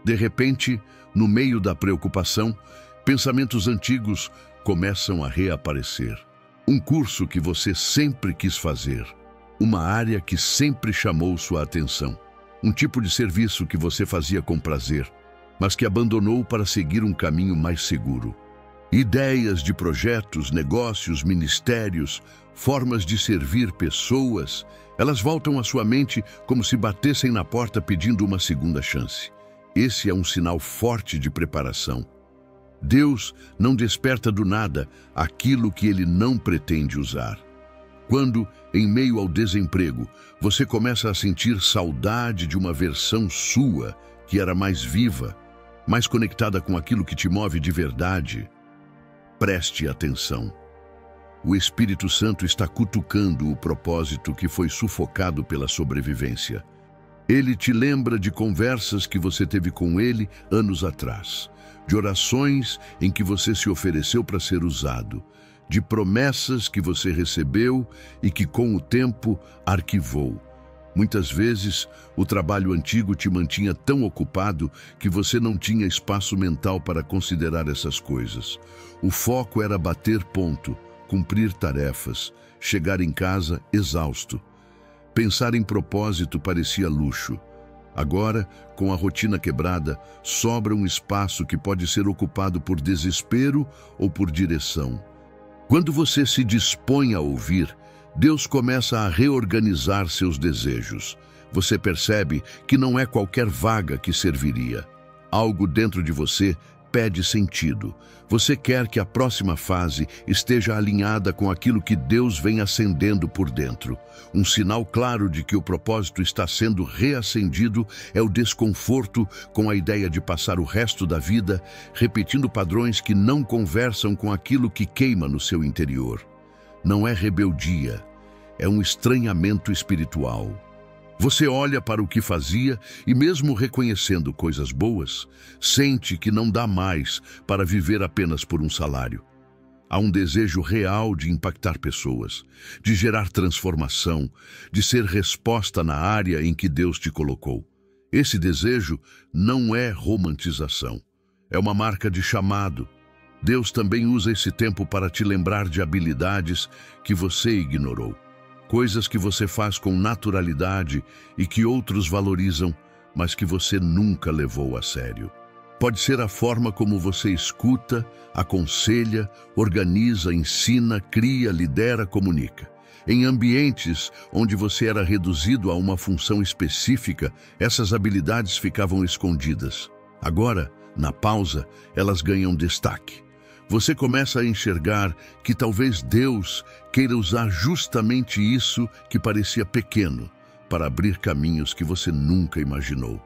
De repente, no meio da preocupação, pensamentos antigos começam a reaparecer. Um curso que você sempre quis fazer. Uma área que sempre chamou sua atenção. Um tipo de serviço que você fazia com prazer, mas que abandonou para seguir um caminho mais seguro. Ideias de projetos, negócios, ministérios, formas de servir pessoas, elas voltam à sua mente como se batessem na porta pedindo uma segunda chance. Esse é um sinal forte de preparação. Deus não desperta do nada aquilo que Ele não pretende usar. Quando, em meio ao desemprego, você começa a sentir saudade de uma versão sua que era mais viva, mais conectada com aquilo que te move de verdade, preste atenção. O Espírito Santo está cutucando o propósito que foi sufocado pela sobrevivência. Ele te lembra de conversas que você teve com Ele anos atrás, de orações em que você se ofereceu para ser usado, de promessas que você recebeu e que com o tempo arquivou. Muitas vezes, o trabalho antigo te mantinha tão ocupado que você não tinha espaço mental para considerar essas coisas. O foco era bater ponto, cumprir tarefas, chegar em casa exausto. Pensar em propósito parecia luxo. Agora, com a rotina quebrada, sobra um espaço que pode ser ocupado por desespero ou por direção. Quando você se dispõe a ouvir, Deus começa a reorganizar seus desejos. Você percebe que não é qualquer vaga que serviria. Algo dentro de você pede sentido. Você quer que a próxima fase esteja alinhada com aquilo que Deus vem acendendo por dentro. Um sinal claro de que o propósito está sendo reacendido é o desconforto com a ideia de passar o resto da vida repetindo padrões que não conversam com aquilo que queima no seu interior. Não é rebeldia, é um estranhamento espiritual. Você olha para o que fazia e, mesmo reconhecendo coisas boas, sente que não dá mais para viver apenas por um salário. Há um desejo real de impactar pessoas, de gerar transformação, de ser resposta na área em que Deus te colocou. Esse desejo não é romantização, é uma marca de chamado. Deus também usa esse tempo para te lembrar de habilidades que você ignorou. Coisas que você faz com naturalidade e que outros valorizam, mas que você nunca levou a sério. Pode ser a forma como você escuta, aconselha, organiza, ensina, cria, lidera, comunica. Em ambientes onde você era reduzido a uma função específica, essas habilidades ficavam escondidas. Agora, na pausa, elas ganham destaque. Você começa a enxergar que talvez Deus queira usar justamente isso que parecia pequeno para abrir caminhos que você nunca imaginou.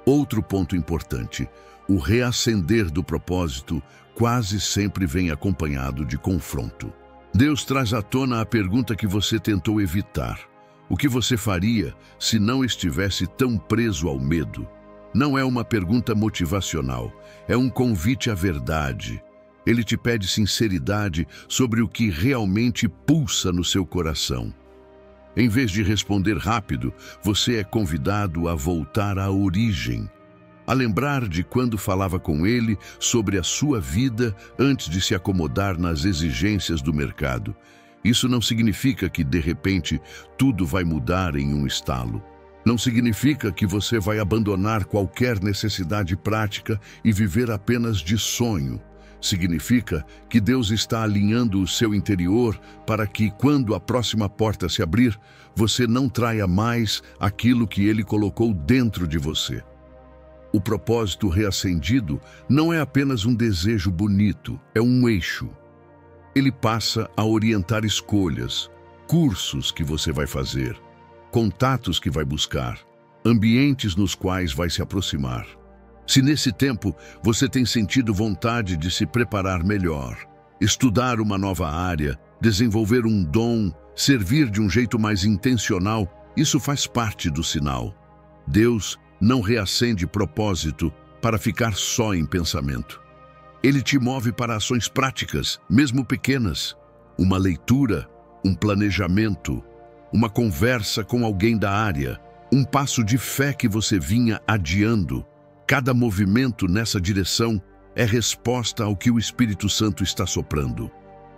Outro ponto importante, o reacender do propósito quase sempre vem acompanhado de confronto. Deus traz à tona a pergunta que você tentou evitar. O que você faria se não estivesse tão preso ao medo? Não é uma pergunta motivacional, é um convite à verdade. Ele te pede sinceridade sobre o que realmente pulsa no seu coração. Em vez de responder rápido, você é convidado a voltar à origem, a lembrar de quando falava com ele sobre a sua vida antes de se acomodar nas exigências do mercado. Isso não significa que, de repente, tudo vai mudar em um estalo. Não significa que você vai abandonar qualquer necessidade prática e viver apenas de sonho. Significa que Deus está alinhando o seu interior para que, quando a próxima porta se abrir, você não traia mais aquilo que Ele colocou dentro de você. O propósito reacendido não é apenas um desejo bonito, é um eixo. Ele passa a orientar escolhas, cursos que você vai fazer, contatos que vai buscar, ambientes nos quais vai se aproximar. Se nesse tempo você tem sentido vontade de se preparar melhor, estudar uma nova área, desenvolver um dom, servir de um jeito mais intencional, isso faz parte do sinal. Deus não reacende propósito para ficar só em pensamento. Ele te move para ações práticas, mesmo pequenas. Uma leitura, um planejamento, uma conversa com alguém da área, um passo de fé que você vinha adiando. Cada movimento nessa direção é resposta ao que o Espírito Santo está soprando.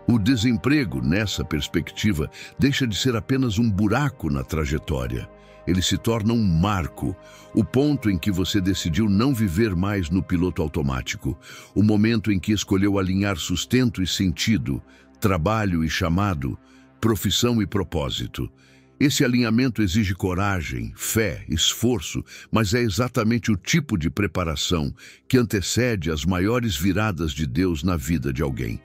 O desemprego, nessa perspectiva, deixa de ser apenas um buraco na trajetória. Ele se torna um marco, o ponto em que você decidiu não viver mais no piloto automático, o momento em que escolheu alinhar sustento e sentido, trabalho e chamado, profissão e propósito. Esse alinhamento exige coragem, fé, esforço, mas é exatamente o tipo de preparação que antecede as maiores viradas de Deus na vida de alguém.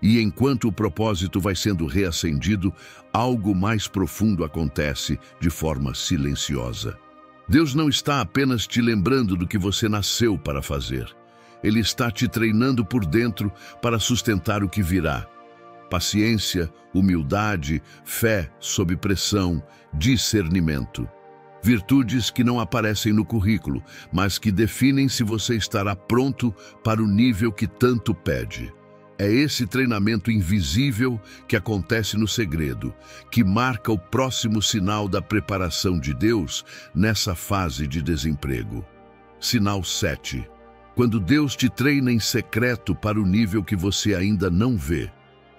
E enquanto o propósito vai sendo reacendido, algo mais profundo acontece de forma silenciosa. Deus não está apenas te lembrando do que você nasceu para fazer. Ele está te treinando por dentro para sustentar o que virá. Paciência, humildade, fé sob pressão, discernimento. Virtudes que não aparecem no currículo, mas que definem se você estará pronto para o nível que tanto pede. É esse treinamento invisível que acontece no segredo, que marca o próximo sinal da preparação de Deus nessa fase de desemprego. Sinal 7. Quando Deus te treina em secreto para o nível que você ainda não vê.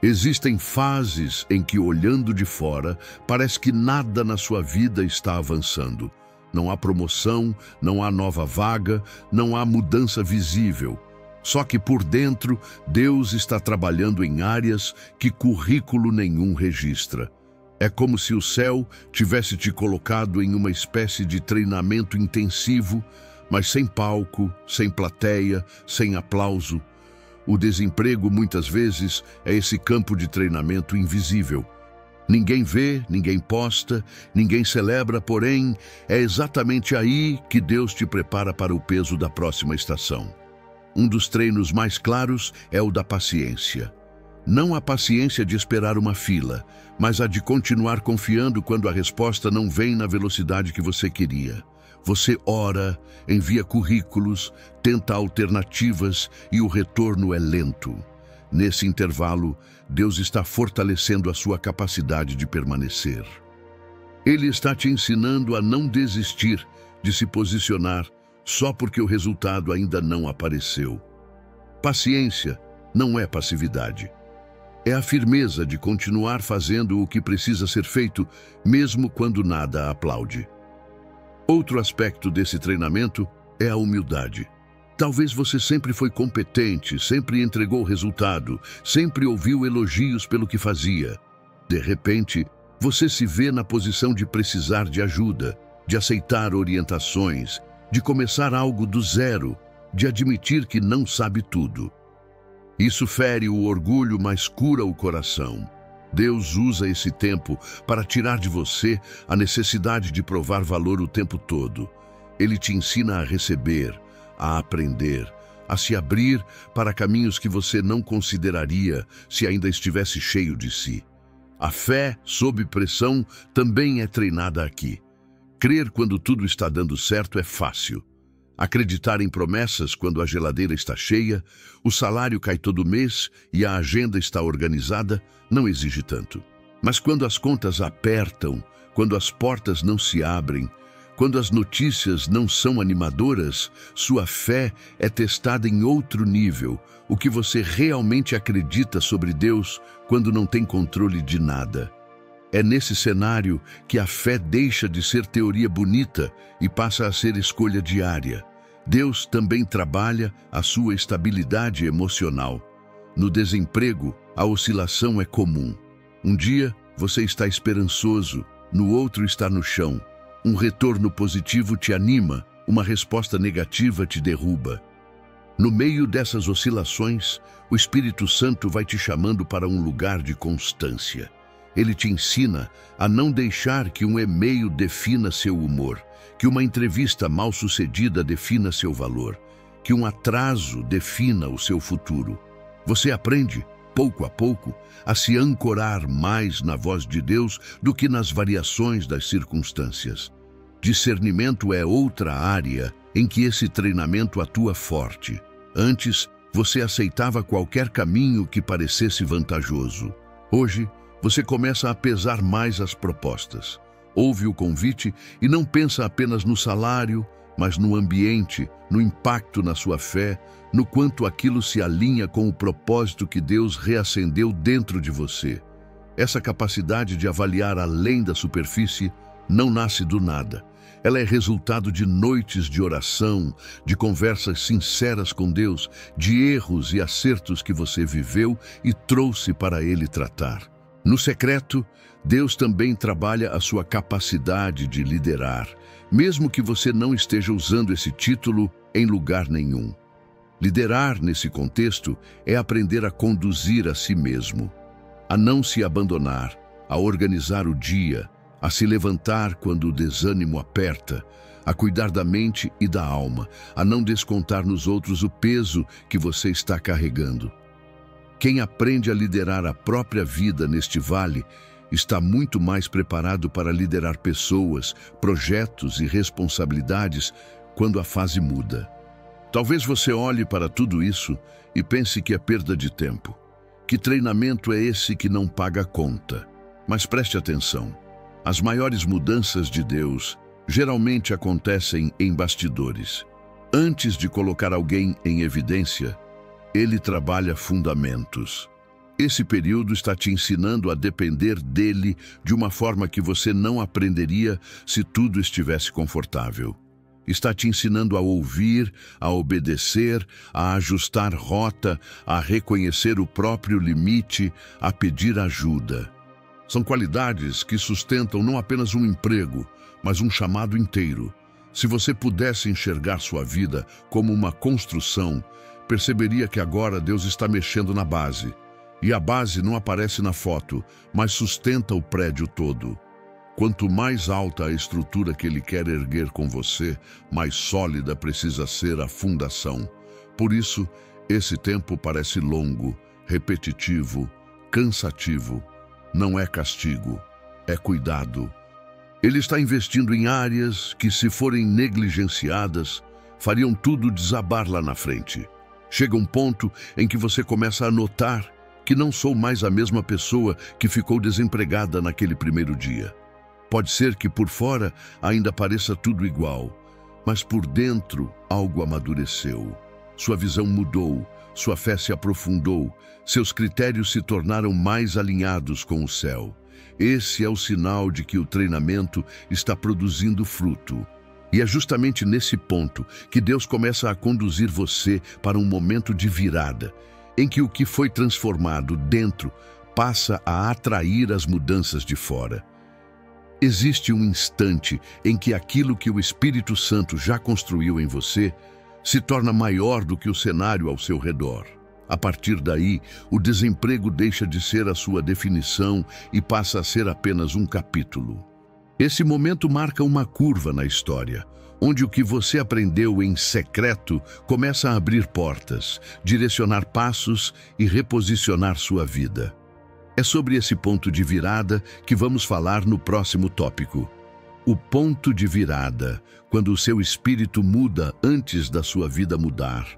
Existem fases em que, olhando de fora, parece que nada na sua vida está avançando. Não há promoção, não há nova vaga, não há mudança visível. Só que por dentro, Deus está trabalhando em áreas que currículo nenhum registra. É como se o céu tivesse te colocado em uma espécie de treinamento intensivo, mas sem palco, sem plateia, sem aplauso. O desemprego, muitas vezes, é esse campo de treinamento invisível. Ninguém vê, ninguém posta, ninguém celebra, porém, é exatamente aí que Deus te prepara para o peso da próxima estação. Um dos treinos mais claros é o da paciência. Não a paciência de esperar uma fila, mas a de continuar confiando quando a resposta não vem na velocidade que você queria. Você ora, envia currículos, tenta alternativas e o retorno é lento. Nesse intervalo, Deus está fortalecendo a sua capacidade de permanecer. Ele está te ensinando a não desistir de se posicionar só porque o resultado ainda não apareceu. Paciência não é passividade. É a firmeza de continuar fazendo o que precisa ser feito, mesmo quando nada aplaude. Outro aspecto desse treinamento é a humildade. Talvez você sempre foi competente, sempre entregou resultado, sempre ouviu elogios pelo que fazia. De repente, você se vê na posição de precisar de ajuda, de aceitar orientações, de começar algo do zero, de admitir que não sabe tudo. Isso fere o orgulho, mas cura o coração. Deus usa esse tempo para tirar de você a necessidade de provar valor o tempo todo. Ele te ensina a receber, a aprender, a se abrir para caminhos que você não consideraria se ainda estivesse cheio de si. A fé, sob pressão, também é treinada aqui. Crer quando tudo está dando certo é fácil. Acreditar em promessas quando a geladeira está cheia, o salário cai todo mês e a agenda está organizada, não exige tanto. Mas quando as contas apertam, quando as portas não se abrem, quando as notícias não são animadoras, sua fé é testada em outro nível, o que você realmente acredita sobre Deus quando não tem controle de nada. É nesse cenário que a fé deixa de ser teoria bonita e passa a ser escolha diária. Deus também trabalha a sua estabilidade emocional. No desemprego, a oscilação é comum. Um dia, você está esperançoso, no outro está no chão. Um retorno positivo te anima, uma resposta negativa te derruba. No meio dessas oscilações, o Espírito Santo vai te chamando para um lugar de constância. Ele te ensina a não deixar que um e-mail defina seu humor, que uma entrevista mal-sucedida defina seu valor, que um atraso defina o seu futuro. Você aprende, pouco a pouco, a se ancorar mais na voz de Deus do que nas variações das circunstâncias. Discernimento é outra área em que esse treinamento atua forte. Antes, você aceitava qualquer caminho que parecesse vantajoso. Hoje, você começa a pesar mais as propostas. Ouve o convite e não pensa apenas no salário, mas no ambiente, no impacto na sua fé, no quanto aquilo se alinha com o propósito que Deus reacendeu dentro de você. Essa capacidade de avaliar além da superfície não nasce do nada. Ela é resultado de noites de oração, de conversas sinceras com Deus, de erros e acertos que você viveu e trouxe para Ele tratar. No secreto, Deus também trabalha a sua capacidade de liderar, mesmo que você não esteja usando esse título em lugar nenhum. Liderar, nesse contexto, é aprender a conduzir a si mesmo, a não se abandonar, a organizar o dia, a se levantar quando o desânimo aperta, a cuidar da mente e da alma, a não descontar nos outros o peso que você está carregando. Quem aprende a liderar a própria vida neste vale está muito mais preparado para liderar pessoas, projetos e responsabilidades quando a fase muda. Talvez você olhe para tudo isso e pense que é perda de tempo. Que treinamento é esse que não paga a conta? Mas preste atenção. As maiores mudanças de Deus geralmente acontecem em bastidores. Antes de colocar alguém em evidência, Ele trabalha fundamentos. Esse período está te ensinando a depender dele de uma forma que você não aprenderia se tudo estivesse confortável. Está te ensinando a ouvir, a obedecer, a ajustar rota, a reconhecer o próprio limite, a pedir ajuda. São qualidades que sustentam não apenas um emprego, mas um chamado inteiro. Se você pudesse enxergar sua vida como uma construção, perceberia que agora Deus está mexendo na base. E a base não aparece na foto, mas sustenta o prédio todo. Quanto mais alta a estrutura que Ele quer erguer com você, mais sólida precisa ser a fundação. Por isso, esse tempo parece longo, repetitivo, cansativo. Não é castigo, é cuidado. Ele está investindo em áreas que, se forem negligenciadas, fariam tudo desabar lá na frente. Chega um ponto em que você começa a notar que não sou mais a mesma pessoa que ficou desempregada naquele primeiro dia. Pode ser que por fora ainda pareça tudo igual, mas por dentro algo amadureceu. Sua visão mudou, sua fé se aprofundou, seus critérios se tornaram mais alinhados com o céu. Esse é o sinal de que o treinamento está produzindo fruto. E é justamente nesse ponto que Deus começa a conduzir você para um momento de virada, em que o que foi transformado dentro passa a atrair as mudanças de fora. Existe um instante em que aquilo que o Espírito Santo já construiu em você se torna maior do que o cenário ao seu redor. A partir daí, o desemprego deixa de ser a sua definição e passa a ser apenas um capítulo. Esse momento marca uma curva na história, onde o que você aprendeu em secreto começa a abrir portas, direcionar passos e reposicionar sua vida. É sobre esse ponto de virada que vamos falar no próximo tópico. O ponto de virada, quando o seu espírito muda antes da sua vida mudar.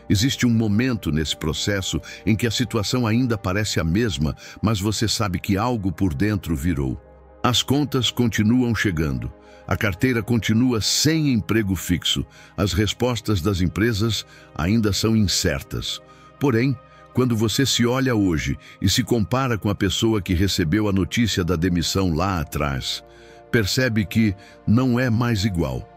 Existe um momento nesse processo em que a situação ainda parece a mesma, mas você sabe que algo por dentro virou. As contas continuam chegando, a carteira continua sem emprego fixo, as respostas das empresas ainda são incertas. Porém, quando você se olha hoje e se compara com a pessoa que recebeu a notícia da demissão lá atrás, percebe que não é mais igual.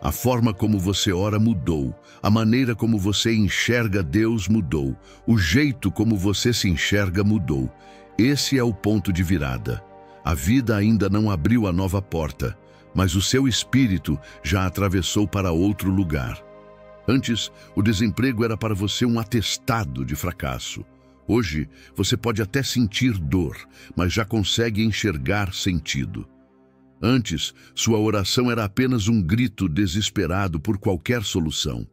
A forma como você ora mudou, a maneira como você enxerga Deus mudou, o jeito como você se enxerga mudou. Esse é o ponto de virada. A vida ainda não abriu a nova porta, mas o seu espírito já atravessou para outro lugar. Antes, o desemprego era para você um atestado de fracasso. Hoje, você pode até sentir dor, mas já consegue enxergar sentido. Antes, sua oração era apenas um grito desesperado por qualquer solução.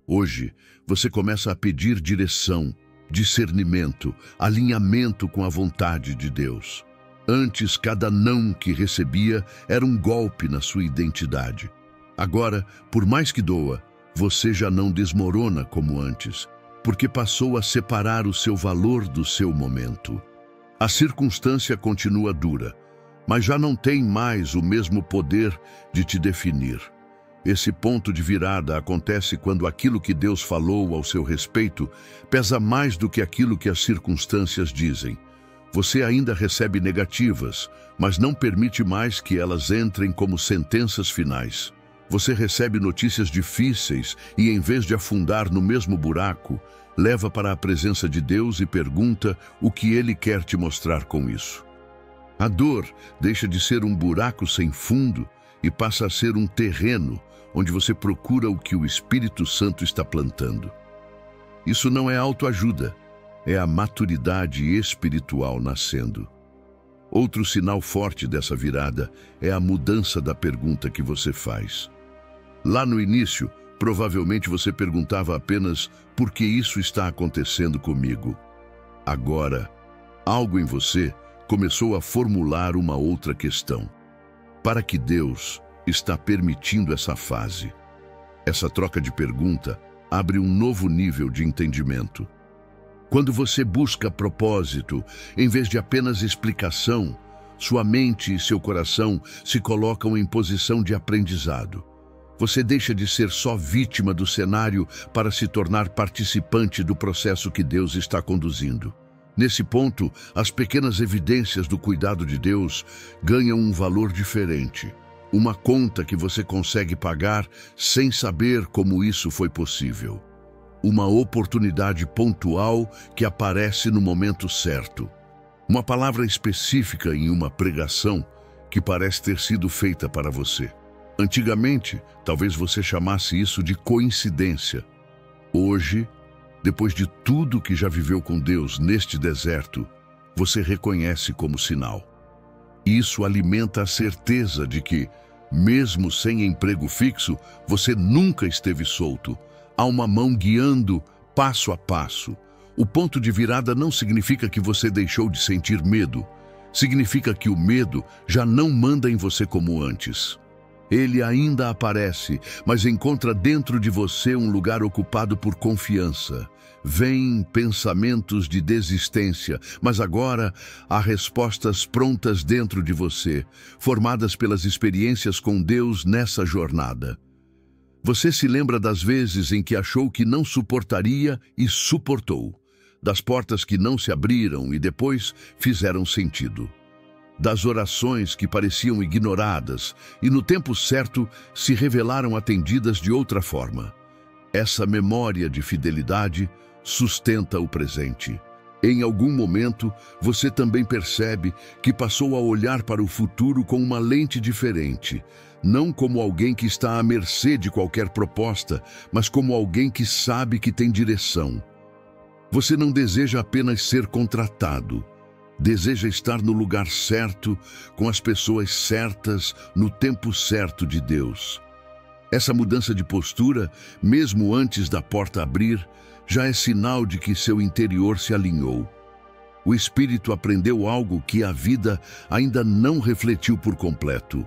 Hoje, você começa a pedir direção, discernimento, alinhamento com a vontade de Deus. Antes, cada não que recebia era um golpe na sua identidade. Agora, por mais que doa, você já não desmorona como antes, porque passou a separar o seu valor do seu momento. A circunstância continua dura, mas já não tem mais o mesmo poder de te definir. Esse ponto de virada acontece quando aquilo que Deus falou ao seu respeito pesa mais do que aquilo que as circunstâncias dizem. Você ainda recebe negativas, mas não permite mais que elas entrem como sentenças finais. Você recebe notícias difíceis e, em vez de afundar no mesmo buraco, leva para a presença de Deus e pergunta o que Ele quer te mostrar com isso. A dor deixa de ser um buraco sem fundo e passa a ser um terreno onde você procura o que o Espírito Santo está plantando. Isso não é autoajuda, é a maturidade espiritual nascendo. Outro sinal forte dessa virada é a mudança da pergunta que você faz. Lá no início, provavelmente você perguntava apenas por que isso está acontecendo comigo. Agora, algo em você começou a formular uma outra questão. Para que Deus está permitindo essa fase? Essa troca de pergunta abre um novo nível de entendimento. Quando você busca propósito, em vez de apenas explicação, sua mente e seu coração se colocam em posição de aprendizado. Você deixa de ser só vítima do cenário para se tornar participante do processo que Deus está conduzindo. Nesse ponto, as pequenas evidências do cuidado de Deus ganham um valor diferente. Uma conta que você consegue pagar sem saber como isso foi possível. Uma oportunidade pontual que aparece no momento certo. Uma palavra específica em uma pregação que parece ter sido feita para você. Antigamente, talvez você chamasse isso de coincidência. Hoje, depois de tudo que já viveu com Deus neste deserto, você reconhece como sinal. Isso alimenta a certeza de que, mesmo sem emprego fixo, você nunca esteve solto. Há uma mão guiando passo a passo. O ponto de virada não significa que você deixou de sentir medo. Significa que o medo já não manda em você como antes. Ele ainda aparece, mas encontra dentro de você um lugar ocupado por confiança. Vêm pensamentos de desistência, mas agora há respostas prontas dentro de você, formadas pelas experiências com Deus nessa jornada. Você se lembra das vezes em que achou que não suportaria e suportou, das portas que não se abriram e depois fizeram sentido, das orações que pareciam ignoradas e no tempo certo se revelaram atendidas de outra forma. Essa memória de fidelidade sustenta o presente. Em algum momento, você também percebe que passou a olhar para o futuro com uma lente diferente, não como alguém que está à mercê de qualquer proposta, mas como alguém que sabe que tem direção. Você não deseja apenas ser contratado, deseja estar no lugar certo, com as pessoas certas, no tempo certo de Deus. Essa mudança de postura, mesmo antes da porta abrir, já é sinal de que seu interior se alinhou. O Espírito aprendeu algo que a vida ainda não refletiu por completo.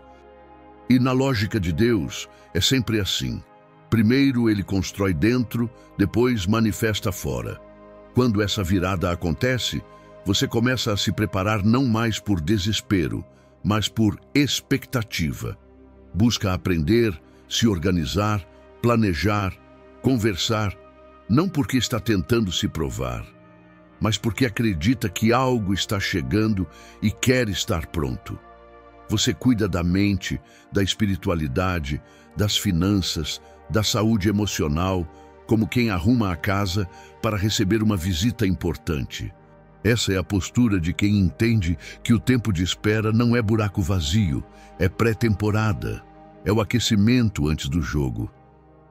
E na lógica de Deus, é sempre assim. Primeiro ele constrói dentro, depois manifesta fora. Quando essa virada acontece, você começa a se preparar não mais por desespero, mas por expectativa. Busca aprender, se organizar, planejar, conversar, não porque está tentando se provar, mas porque acredita que algo está chegando e quer estar pronto. Você cuida da mente, da espiritualidade, das finanças, da saúde emocional, como quem arruma a casa para receber uma visita importante. Essa é a postura de quem entende que o tempo de espera não é buraco vazio, é pré-temporada, é o aquecimento antes do jogo.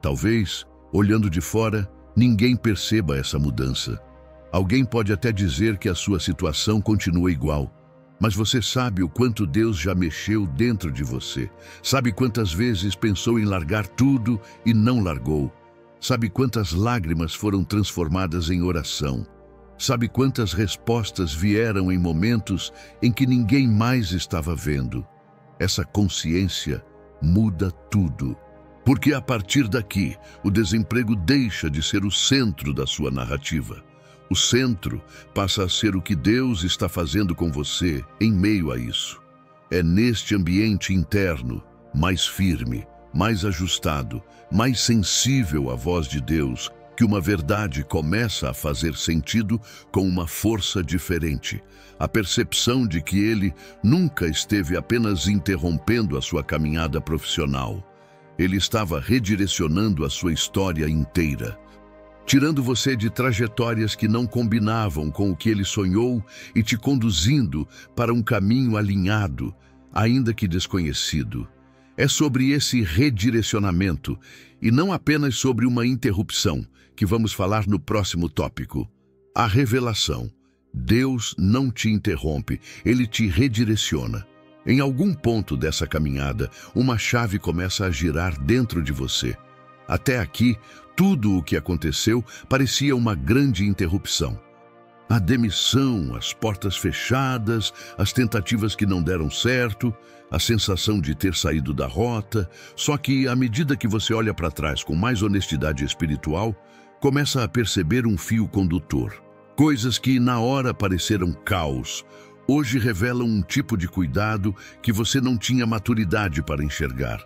Talvez, olhando de fora, ninguém perceba essa mudança. Alguém pode até dizer que a sua situação continua igual, mas você sabe o quanto Deus já mexeu dentro de você. Sabe quantas vezes pensou em largar tudo e não largou. Sabe quantas lágrimas foram transformadas em oração. Sabe quantas respostas vieram em momentos em que ninguém mais estava vendo. Essa consciência muda tudo. Porque a partir daqui, o desemprego deixa de ser o centro da sua narrativa. O centro passa a ser o que Deus está fazendo com você em meio a isso. É neste ambiente interno, mais firme, mais ajustado, mais sensível à voz de Deus, que uma verdade começa a fazer sentido com uma força diferente. A percepção de que Ele nunca esteve apenas interrompendo a sua caminhada profissional. Ele estava redirecionando a sua história inteira, tirando você de trajetórias que não combinavam com o que ele sonhou e te conduzindo para um caminho alinhado, ainda que desconhecido. É sobre esse redirecionamento, e não apenas sobre uma interrupção, que vamos falar no próximo tópico. A revelação. Deus não te interrompe, Ele te redireciona. Em algum ponto dessa caminhada, uma chave começa a girar dentro de você. Até aqui, tudo o que aconteceu parecia uma grande interrupção. A demissão, as portas fechadas, as tentativas que não deram certo, a sensação de ter saído da rota. Só que, à medida que você olha para trás com mais honestidade espiritual, começa a perceber um fio condutor. Coisas que na hora pareceram caos, hoje revelam um tipo de cuidado que você não tinha maturidade para enxergar.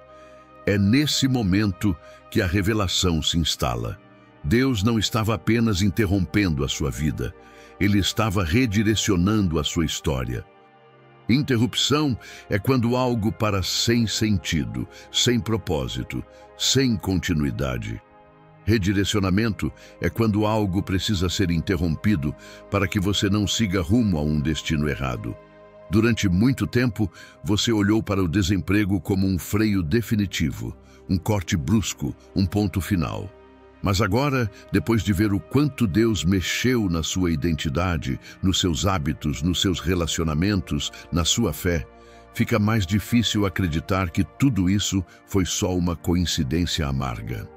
É nesse momento que a revelação se instala. Deus não estava apenas interrompendo a sua vida, Ele estava redirecionando a sua história. Interrupção é quando algo para sem sentido, sem propósito, sem continuidade. Redirecionamento é quando algo precisa ser interrompido para que você não siga rumo a um destino errado. Durante muito tempo, você olhou para o desemprego como um freio definitivo, um corte brusco, um ponto final. Mas agora, depois de ver o quanto Deus mexeu na sua identidade, nos seus hábitos, nos seus relacionamentos, na sua fé, fica mais difícil acreditar que tudo isso foi só uma coincidência amarga.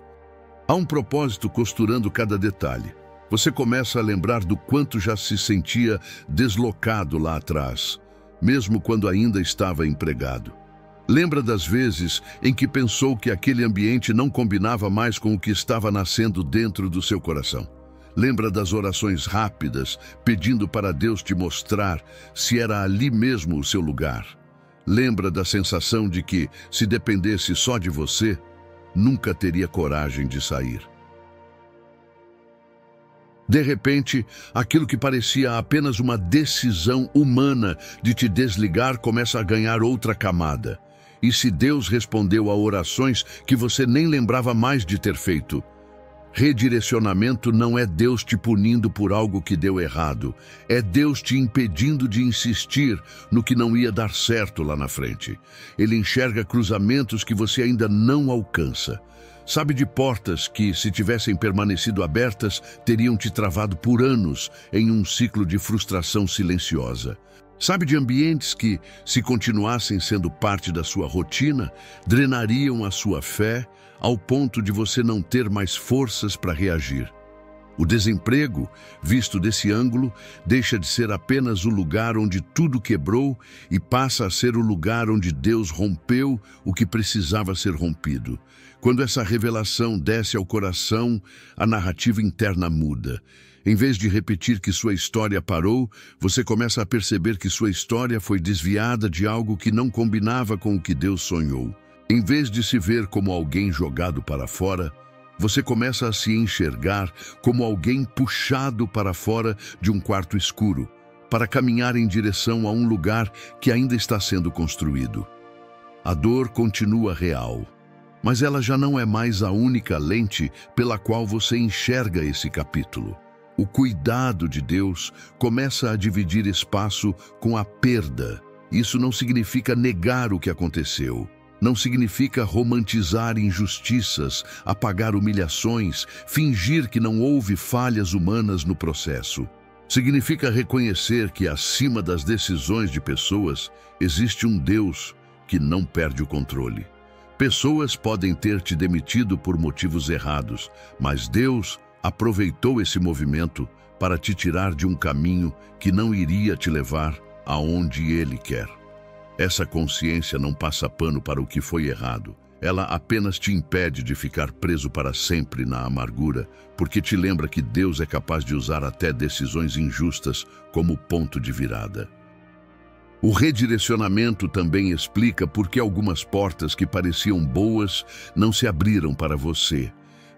Há um propósito costurando cada detalhe. Você começa a lembrar do quanto já se sentia deslocado lá atrás, mesmo quando ainda estava empregado. Lembra das vezes em que pensou que aquele ambiente não combinava mais com o que estava nascendo dentro do seu coração. Lembra das orações rápidas, pedindo para Deus te mostrar se era ali mesmo o seu lugar. Lembra da sensação de que, se dependesse só de você, nunca teria coragem de sair. De repente, aquilo que parecia apenas uma decisão humana de te desligar começa a ganhar outra camada. E se Deus respondeu a orações que você nem lembrava mais de ter feito? Redirecionamento não é Deus te punindo por algo que deu errado. É Deus te impedindo de insistir no que não ia dar certo lá na frente. Ele enxerga cruzamentos que você ainda não alcança. Sabe de portas que, se tivessem permanecido abertas, teriam te travado por anos em um ciclo de frustração silenciosa. Sabe de ambientes que, se continuassem sendo parte da sua rotina, drenariam a sua fé ao ponto de você não ter mais forças para reagir. O desemprego, visto desse ângulo, deixa de ser apenas o lugar onde tudo quebrou e passa a ser o lugar onde Deus rompeu o que precisava ser rompido. Quando essa revelação desce ao coração, a narrativa interna muda. Em vez de repetir que sua história parou, você começa a perceber que sua história foi desviada de algo que não combinava com o que Deus sonhou. Em vez de se ver como alguém jogado para fora, você começa a se enxergar como alguém puxado para fora de um quarto escuro, para caminhar em direção a um lugar que ainda está sendo construído. A dor continua real, mas ela já não é mais a única lente pela qual você enxerga esse capítulo. O cuidado de Deus começa a dividir espaço com a perda. Isso não significa negar o que aconteceu. Não significa romantizar injustiças, apagar humilhações, fingir que não houve falhas humanas no processo. Significa reconhecer que acima das decisões de pessoas existe um Deus que não perde o controle. Pessoas podem ter te demitido por motivos errados, mas Deus aproveitou esse movimento para te tirar de um caminho que não iria te levar aonde Ele quer. Essa consciência não passa pano para o que foi errado. Ela apenas te impede de ficar preso para sempre na amargura, porque te lembra que Deus é capaz de usar até decisões injustas como ponto de virada. O redirecionamento também explica por que algumas portas que pareciam boas não se abriram para você,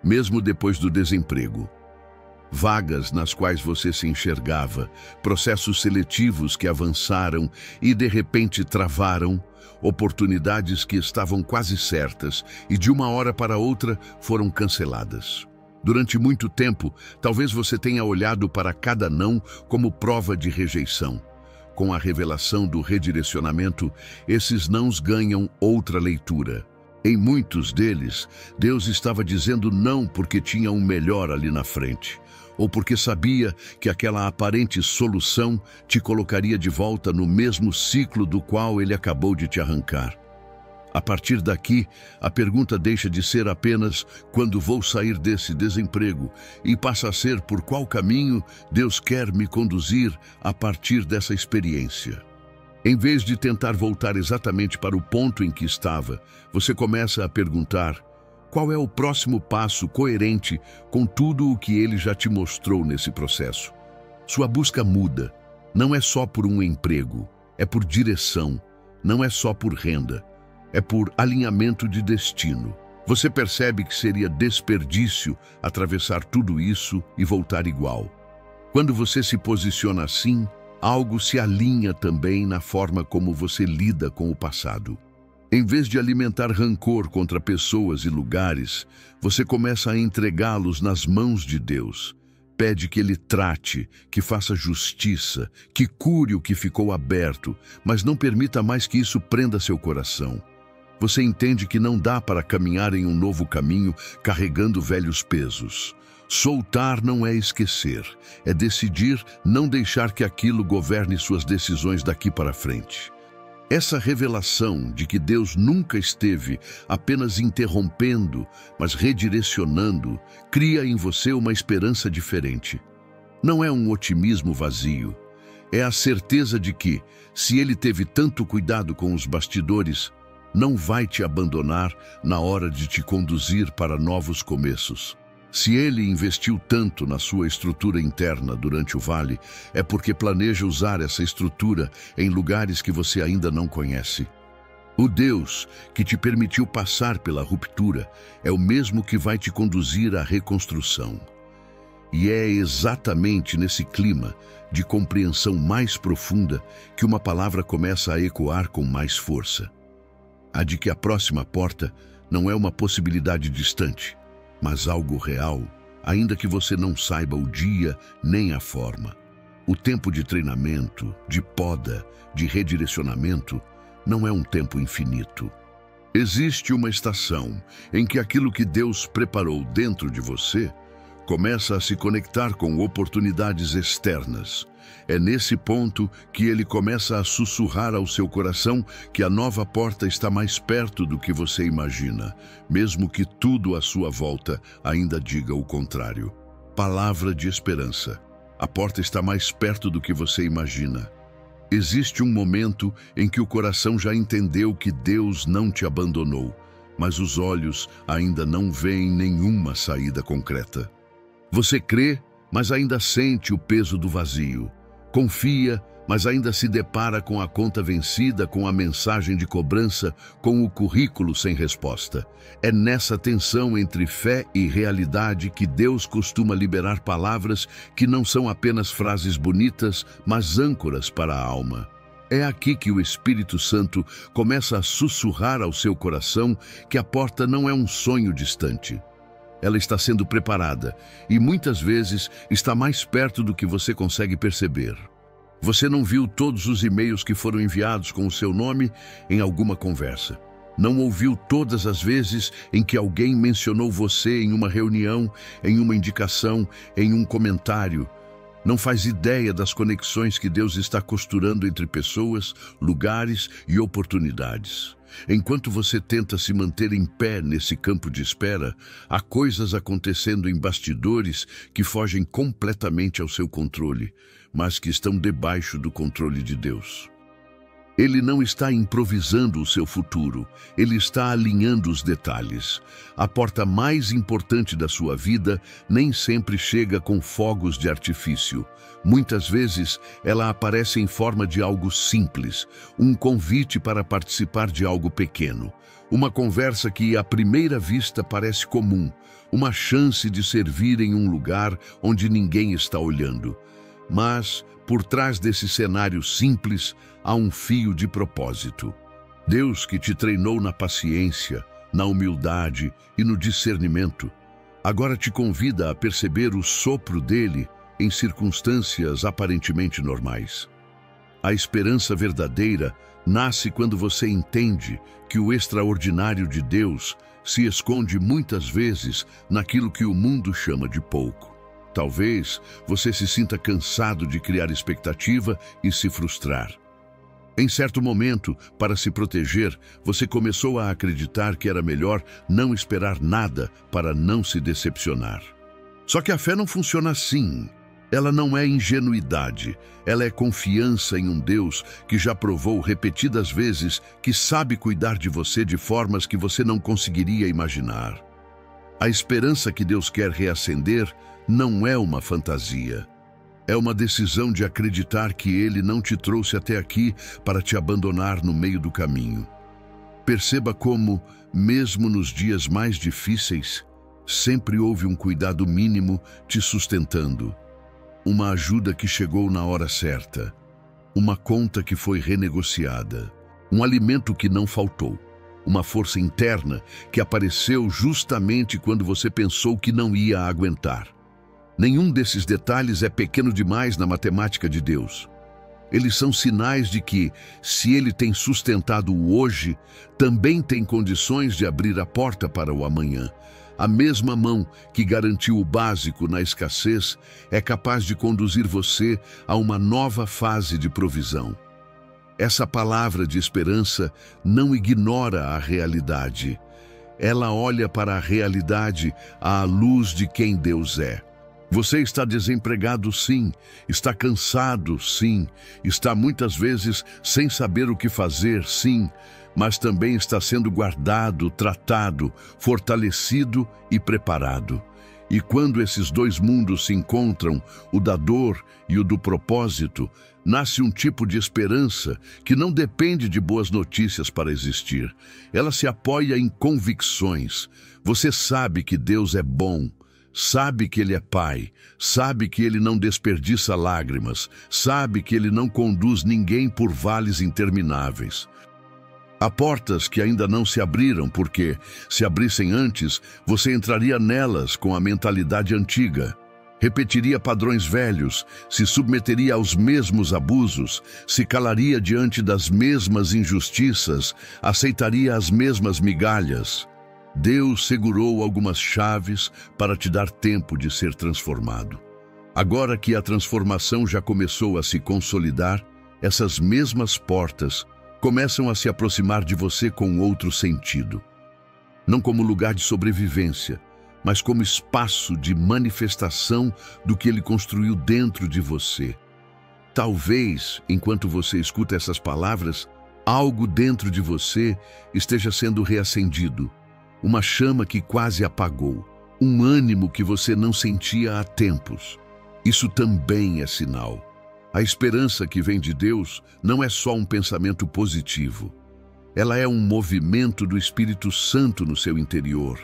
mesmo depois do desemprego. Vagas nas quais você se enxergava, processos seletivos que avançaram e de repente travaram, oportunidades que estavam quase certas e de uma hora para outra foram canceladas. Durante muito tempo, talvez você tenha olhado para cada não como prova de rejeição. Com a revelação do redirecionamento, esses nãos ganham outra leitura. Em muitos deles, Deus estava dizendo não porque tinha um melhor ali na frente, ou porque sabia que aquela aparente solução te colocaria de volta no mesmo ciclo do qual Ele acabou de te arrancar. A partir daqui, a pergunta deixa de ser apenas quando vou sair desse desemprego e passa a ser por qual caminho Deus quer me conduzir a partir dessa experiência. Em vez de tentar voltar exatamente para o ponto em que estava, você começa a perguntar: qual é o próximo passo coerente com tudo o que Ele já te mostrou nesse processo? Sua busca muda. Não é só por um emprego, é por direção. Não é só por renda, é por alinhamento de destino. Você percebe que seria desperdício atravessar tudo isso e voltar igual. Quando você se posiciona assim, algo se alinha também na forma como você lida com o passado. Em vez de alimentar rancor contra pessoas e lugares, você começa a entregá-los nas mãos de Deus. Pede que Ele trate, que faça justiça, que cure o que ficou aberto, mas não permita mais que isso prenda seu coração. Você entende que não dá para caminhar em um novo caminho carregando velhos pesos. Soltar não é esquecer, é decidir não deixar que aquilo governe suas decisões daqui para frente. Essa revelação de que Deus nunca esteve apenas interrompendo, mas redirecionando, cria em você uma esperança diferente. Não é um otimismo vazio, é a certeza de que, se Ele teve tanto cuidado com os bastidores, não vai te abandonar na hora de te conduzir para novos começos. Se Ele investiu tanto na sua estrutura interna durante o vale, é porque planeja usar essa estrutura em lugares que você ainda não conhece. O Deus que te permitiu passar pela ruptura é o mesmo que vai te conduzir à reconstrução. E é exatamente nesse clima de compreensão mais profunda que uma palavra começa a ecoar com mais força. A de que a próxima porta não é uma possibilidade distante, mas algo real, ainda que você não saiba o dia nem a forma. O tempo de treinamento, de poda, de redirecionamento, não é um tempo infinito. Existe uma estação em que aquilo que Deus preparou dentro de você começa a se conectar com oportunidades externas. É nesse ponto que Ele começa a sussurrar ao seu coração que a nova porta está mais perto do que você imagina, mesmo que tudo à sua volta ainda diga o contrário. Palavra de esperança. A porta está mais perto do que você imagina. Existe um momento em que o coração já entendeu que Deus não te abandonou, mas os olhos ainda não veem nenhuma saída concreta. Você crê, mas ainda sente o peso do vazio. Confia, mas ainda se depara com a conta vencida, com a mensagem de cobrança, com o currículo sem resposta. É nessa tensão entre fé e realidade que Deus costuma liberar palavras que não são apenas frases bonitas, mas âncoras para a alma. É aqui que o Espírito Santo começa a sussurrar ao seu coração que a porta não é um sonho distante. Ela está sendo preparada e muitas vezes está mais perto do que você consegue perceber. Você não viu todos os e-mails que foram enviados com o seu nome em alguma conversa. Não ouviu todas as vezes em que alguém mencionou você em uma reunião, em uma indicação, em um comentário. Não faz ideia das conexões que Deus está costurando entre pessoas, lugares e oportunidades. Enquanto você tenta se manter em pé nesse campo de espera, há coisas acontecendo em bastidores que fogem completamente ao seu controle, mas que estão debaixo do controle de Deus. Ele não está improvisando o seu futuro, ele está alinhando os detalhes. A porta mais importante da sua vida nem sempre chega com fogos de artifício. Muitas vezes ela aparece em forma de algo simples, um convite para participar de algo pequeno, uma conversa que à primeira vista parece comum, uma chance de servir em um lugar onde ninguém está olhando. Mas, por trás desse cenário simples, há um fio de propósito. Deus que te treinou na paciência, na humildade e no discernimento, agora te convida a perceber o sopro dele em circunstâncias aparentemente normais. A esperança verdadeira nasce quando você entende que o extraordinário de Deus se esconde muitas vezes naquilo que o mundo chama de pouco. Talvez você se sinta cansado de criar expectativa e se frustrar. Em certo momento, para se proteger, você começou a acreditar que era melhor não esperar nada para não se decepcionar. Só que a fé não funciona assim. Ela não é ingenuidade, ela é confiança em um Deus que já provou repetidas vezes que sabe cuidar de você de formas que você não conseguiria imaginar. A esperança que Deus quer reacender não é uma fantasia. É uma decisão de acreditar que Ele não te trouxe até aqui para te abandonar no meio do caminho. Perceba como, mesmo nos dias mais difíceis, sempre houve um cuidado mínimo te sustentando. Uma ajuda que chegou na hora certa. Uma conta que foi renegociada. Um alimento que não faltou. Uma força interna que apareceu justamente quando você pensou que não ia aguentar. Nenhum desses detalhes é pequeno demais na matemática de Deus. Eles são sinais de que, se Ele tem sustentado o hoje, também tem condições de abrir a porta para o amanhã. A mesma mão que garantiu o básico na escassez é capaz de conduzir você a uma nova fase de provisão. Essa palavra de esperança não ignora a realidade. Ela olha para a realidade à luz de quem Deus é. Você está desempregado, sim. Está cansado, sim. Está muitas vezes sem saber o que fazer, sim. Mas também está sendo guardado, tratado, fortalecido e preparado. E quando esses dois mundos se encontram, o da dor e o do propósito, nasce um tipo de esperança que não depende de boas notícias para existir. Ela se apoia em convicções. Você sabe que Deus é bom. Sabe que Ele é Pai, sabe que Ele não desperdiça lágrimas, sabe que Ele não conduz ninguém por vales intermináveis. Há portas que ainda não se abriram porque, se abrissem antes, você entraria nelas com a mentalidade antiga. Repetiria padrões velhos, se submeteria aos mesmos abusos, se calaria diante das mesmas injustiças, aceitaria as mesmas migalhas. Deus segurou algumas chaves para te dar tempo de ser transformado. Agora que a transformação já começou a se consolidar, essas mesmas portas começam a se aproximar de você com outro sentido. Não como lugar de sobrevivência, mas como espaço de manifestação do que Ele construiu dentro de você. Talvez, enquanto você escuta essas palavras, algo dentro de você esteja sendo reacendido. Uma chama que quase apagou, um ânimo que você não sentia há tempos. Isso também é sinal. A esperança que vem de Deus não é só um pensamento positivo. Ela é um movimento do Espírito Santo no seu interior,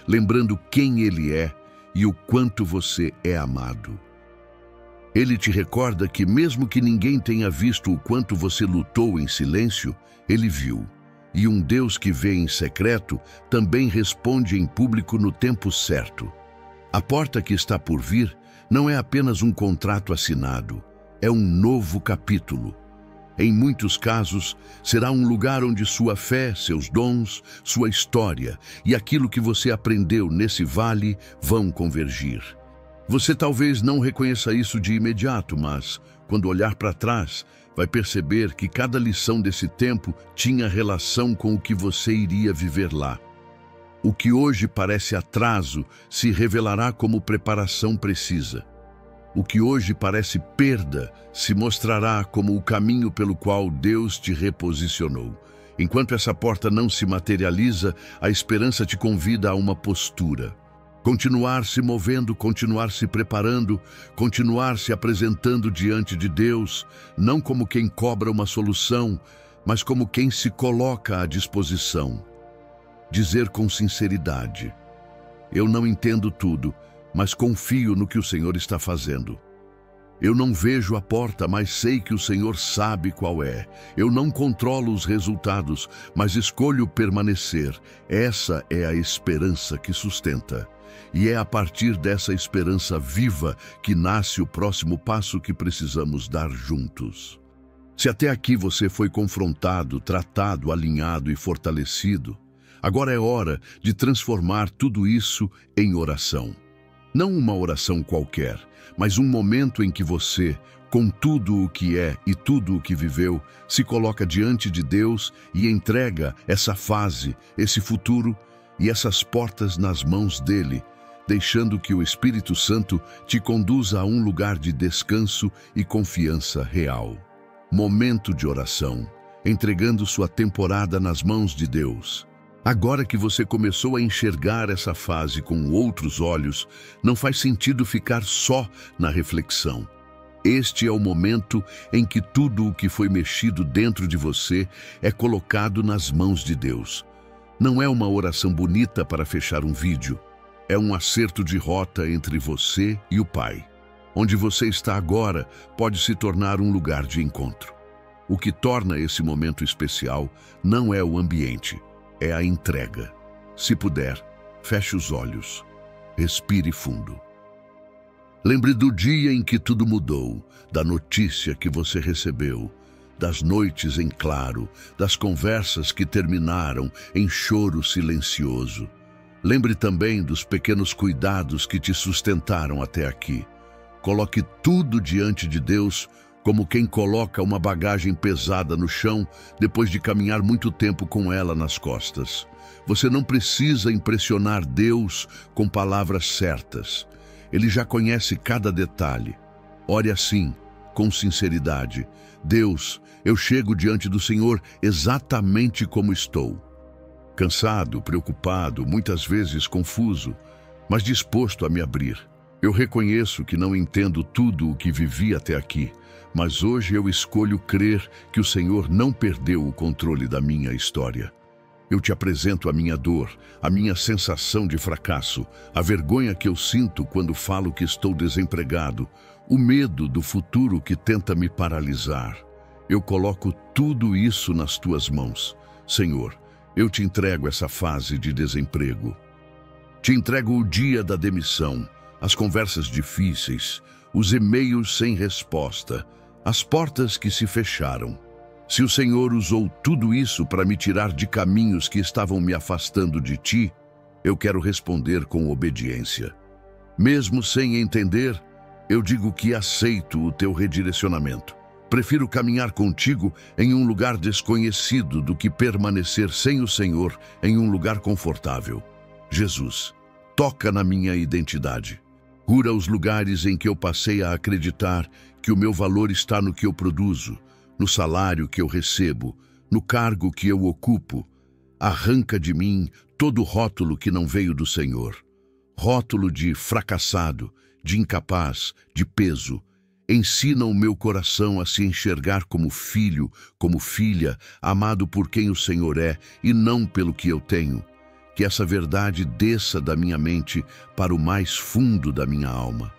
lembrando quem Ele é e o quanto você é amado. Ele te recorda que mesmo que ninguém tenha visto o quanto você lutou em silêncio, Ele viu. E um Deus que vê em secreto também responde em público no tempo certo. A porta que está por vir não é apenas um contrato assinado, é um novo capítulo. Em muitos casos, será um lugar onde sua fé, seus dons, sua história e aquilo que você aprendeu nesse vale vão convergir. Você talvez não reconheça isso de imediato, mas, quando olhar para trás, vai perceber que cada lição desse tempo tinha relação com o que você iria viver lá. O que hoje parece atraso se revelará como preparação precisa. O que hoje parece perda se mostrará como o caminho pelo qual Deus te reposicionou. Enquanto essa porta não se materializa, a esperança te convida a uma postura. Continuar se movendo, continuar se preparando, continuar se apresentando diante de Deus, não como quem cobra uma solução, mas como quem se coloca à disposição. Dizer com sinceridade: eu não entendo tudo, mas confio no que o Senhor está fazendo. Eu não vejo a porta, mas sei que o Senhor sabe qual é. Eu não controlo os resultados, mas escolho permanecer. Essa é a esperança que sustenta. E é a partir dessa esperança viva que nasce o próximo passo que precisamos dar juntos. Se até aqui você foi confrontado, tratado, alinhado e fortalecido, agora é hora de transformar tudo isso em oração. Não uma oração qualquer, mas um momento em que você, com tudo o que é e tudo o que viveu, se coloca diante de Deus e entrega essa fase, esse futuro e essas portas nas mãos dele, deixando que o Espírito Santo te conduza a um lugar de descanso e confiança real. Momento de oração, entregando sua temporada nas mãos de Deus. Agora que você começou a enxergar essa fase com outros olhos, não faz sentido ficar só na reflexão. Este é o momento em que tudo o que foi mexido dentro de você é colocado nas mãos de Deus. Não é uma oração bonita para fechar um vídeo. É um acerto de rota entre você e o Pai. Onde você está agora pode se tornar um lugar de encontro. O que torna esse momento especial não é o ambiente, é a entrega. Se puder, feche os olhos. Respire fundo. Lembre do dia em que tudo mudou, da notícia que você recebeu, das noites em claro, das conversas que terminaram em choro silencioso. Lembre também dos pequenos cuidados que te sustentaram até aqui. Coloque tudo diante de Deus como quem coloca uma bagagem pesada no chão depois de caminhar muito tempo com ela nas costas. Você não precisa impressionar Deus com palavras certas. Ele já conhece cada detalhe. Ore assim, com sinceridade: Deus, eu chego diante do Senhor exatamente como estou. Cansado, preocupado, muitas vezes confuso, mas disposto a me abrir. Eu reconheço que não entendo tudo o que vivi até aqui, mas hoje eu escolho crer que o Senhor não perdeu o controle da minha história. Eu te apresento a minha dor, a minha sensação de fracasso, a vergonha que eu sinto quando falo que estou desempregado, o medo do futuro que tenta me paralisar. Eu coloco tudo isso nas tuas mãos. Senhor, eu te entrego essa fase de desemprego. Te entrego o dia da demissão, as conversas difíceis, os e-mails sem resposta, as portas que se fecharam. Se o Senhor usou tudo isso para me tirar de caminhos que estavam me afastando de ti, eu quero responder com obediência. Mesmo sem entender, eu digo que aceito o teu redirecionamento. Prefiro caminhar contigo em um lugar desconhecido do que permanecer sem o Senhor em um lugar confortável. Jesus, toca na minha identidade. Cura os lugares em que eu passei a acreditar que o meu valor está no que eu produzo, no salário que eu recebo, no cargo que eu ocupo. Arranca de mim todo rótulo que não veio do Senhor. Rótulo de fracassado, de incapaz, de peso. Ensina o meu coração a se enxergar como filho, como filha, amado por quem o Senhor é e não pelo que eu tenho. Que essa verdade desça da minha mente para o mais fundo da minha alma.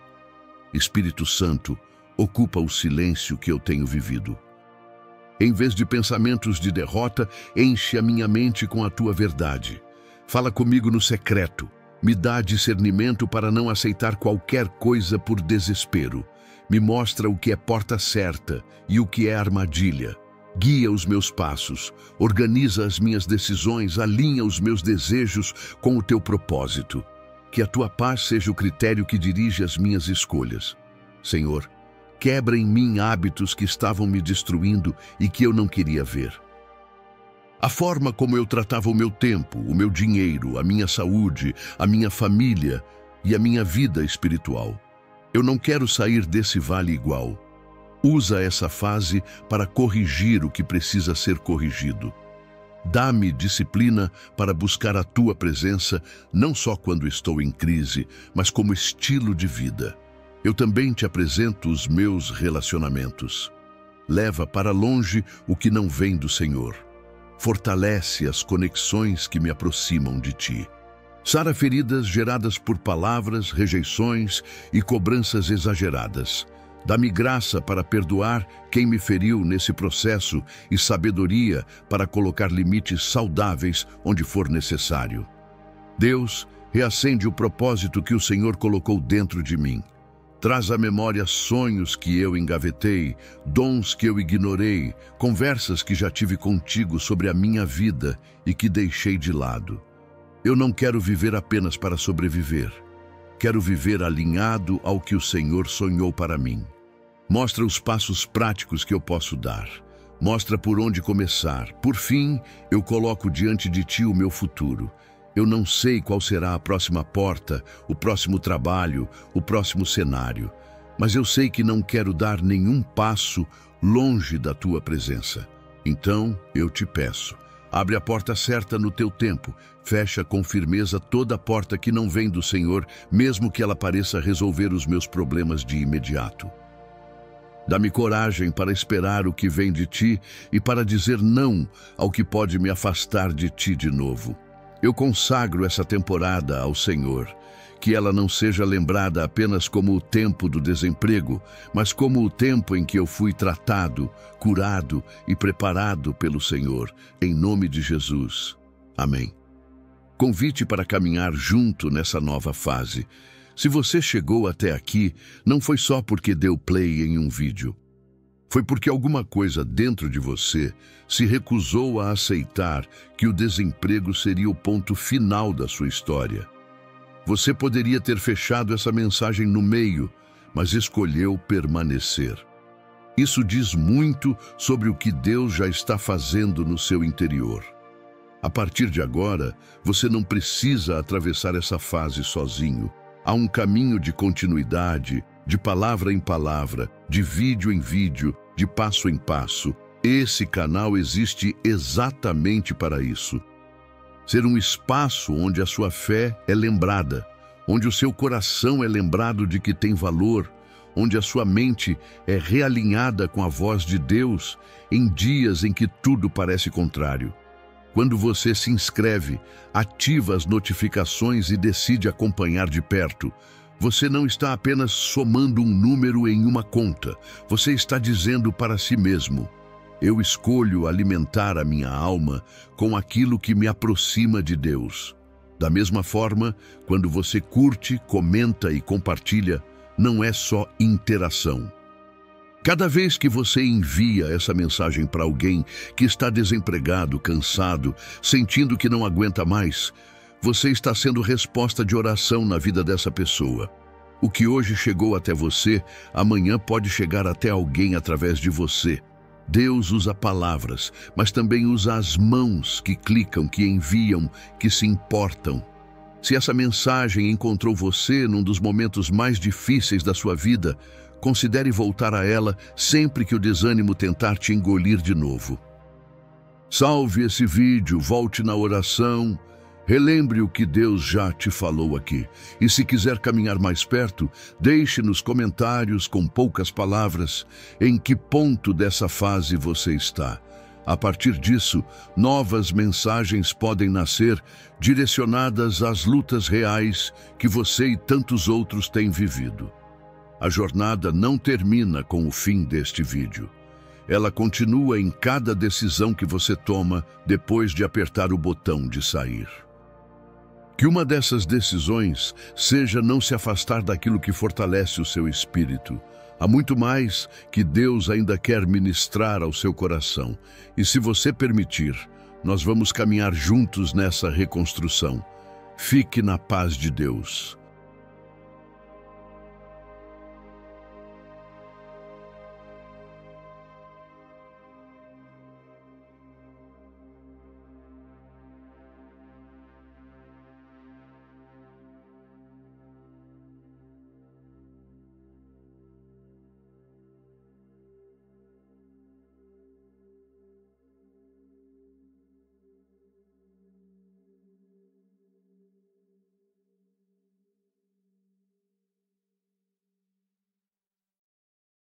Espírito Santo, ocupa o silêncio que eu tenho vivido. Em vez de pensamentos de derrota, enche a minha mente com a tua verdade. Fala comigo no secreto. Me dá discernimento para não aceitar qualquer coisa por desespero. Me mostra o que é porta certa e o que é armadilha. Guia os meus passos, organiza as minhas decisões, alinha os meus desejos com o teu propósito. Que a tua paz seja o critério que dirige as minhas escolhas. Senhor, quebra em mim hábitos que estavam me destruindo e que eu não queria ver. A forma como eu tratava o meu tempo, o meu dinheiro, a minha saúde, a minha família e a minha vida espiritual. Eu não quero sair desse vale igual. Usa essa fase para corrigir o que precisa ser corrigido. Dá-me disciplina para buscar a tua presença, não só quando estou em crise, mas como estilo de vida. Eu também te apresento os meus relacionamentos. Leva para longe o que não vem do Senhor. Fortalece as conexões que me aproximam de ti. Sara feridas geradas por palavras, rejeições e cobranças exageradas. Dá-me graça para perdoar quem me feriu nesse processo e sabedoria para colocar limites saudáveis onde for necessário. Deus, reacende o propósito que o Senhor colocou dentro de mim. Traz à memória sonhos que eu engavetei, dons que eu ignorei, conversas que já tive contigo sobre a minha vida e que deixei de lado. Eu não quero viver apenas para sobreviver. Quero viver alinhado ao que o Senhor sonhou para mim. Mostra os passos práticos que eu posso dar. Mostra por onde começar. Por fim, eu coloco diante de ti o meu futuro. Eu não sei qual será a próxima porta, o próximo trabalho, o próximo cenário. Mas eu sei que não quero dar nenhum passo longe da tua presença. Então, eu te peço. Abre a porta certa no teu tempo. Fecha com firmeza toda a porta que não vem do Senhor, mesmo que ela pareça resolver os meus problemas de imediato. Dá-me coragem para esperar o que vem de ti e para dizer não ao que pode me afastar de ti de novo. Eu consagro essa temporada ao Senhor. Que ela não seja lembrada apenas como o tempo do desemprego, mas como o tempo em que eu fui tratado, curado e preparado pelo Senhor, em nome de Jesus. Amém. Convite para caminhar junto nessa nova fase. Se você chegou até aqui, não foi só porque deu play em um vídeo. Foi porque alguma coisa dentro de você se recusou a aceitar que o desemprego seria o ponto final da sua história. Você poderia ter fechado essa mensagem no meio, mas escolheu permanecer. Isso diz muito sobre o que Deus já está fazendo no seu interior. A partir de agora, você não precisa atravessar essa fase sozinho. Há um caminho de continuidade, de palavra em palavra, de vídeo em vídeo, de passo em passo. Esse canal existe exatamente para isso. Ser um espaço onde a sua fé é lembrada, onde o seu coração é lembrado de que tem valor, onde a sua mente é realinhada com a voz de Deus em dias em que tudo parece contrário. Quando você se inscreve, ativa as notificações e decide acompanhar de perto, você não está apenas somando um número em uma conta, você está dizendo para si mesmo: eu escolho alimentar a minha alma com aquilo que me aproxima de Deus. Da mesma forma, quando você curte, comenta e compartilha, não é só interação. Cada vez que você envia essa mensagem para alguém que está desempregado, cansado, sentindo que não aguenta mais, você está sendo resposta de oração na vida dessa pessoa. O que hoje chegou até você, amanhã pode chegar até alguém através de você. Deus usa palavras, mas também usa as mãos que clicam, que enviam, que se importam. Se essa mensagem encontrou você num dos momentos mais difíceis da sua vida, considere voltar a ela sempre que o desânimo tentar te engolir de novo. Salve esse vídeo, volte na oração Relembre o que Deus já te falou aqui. E se quiser caminhar mais perto, deixe nos comentários, com poucas palavras, em que ponto dessa fase você está. A partir disso, novas mensagens podem nascer direcionadas às lutas reais que você e tantos outros têm vivido. A jornada não termina com o fim deste vídeo. Ela continua em cada decisão que você toma depois de apertar o botão de sair. Que uma dessas decisões seja não se afastar daquilo que fortalece o seu espírito. Há muito mais que Deus ainda quer ministrar ao seu coração. E se você permitir, nós vamos caminhar juntos nessa reconstrução. Fique na paz de Deus.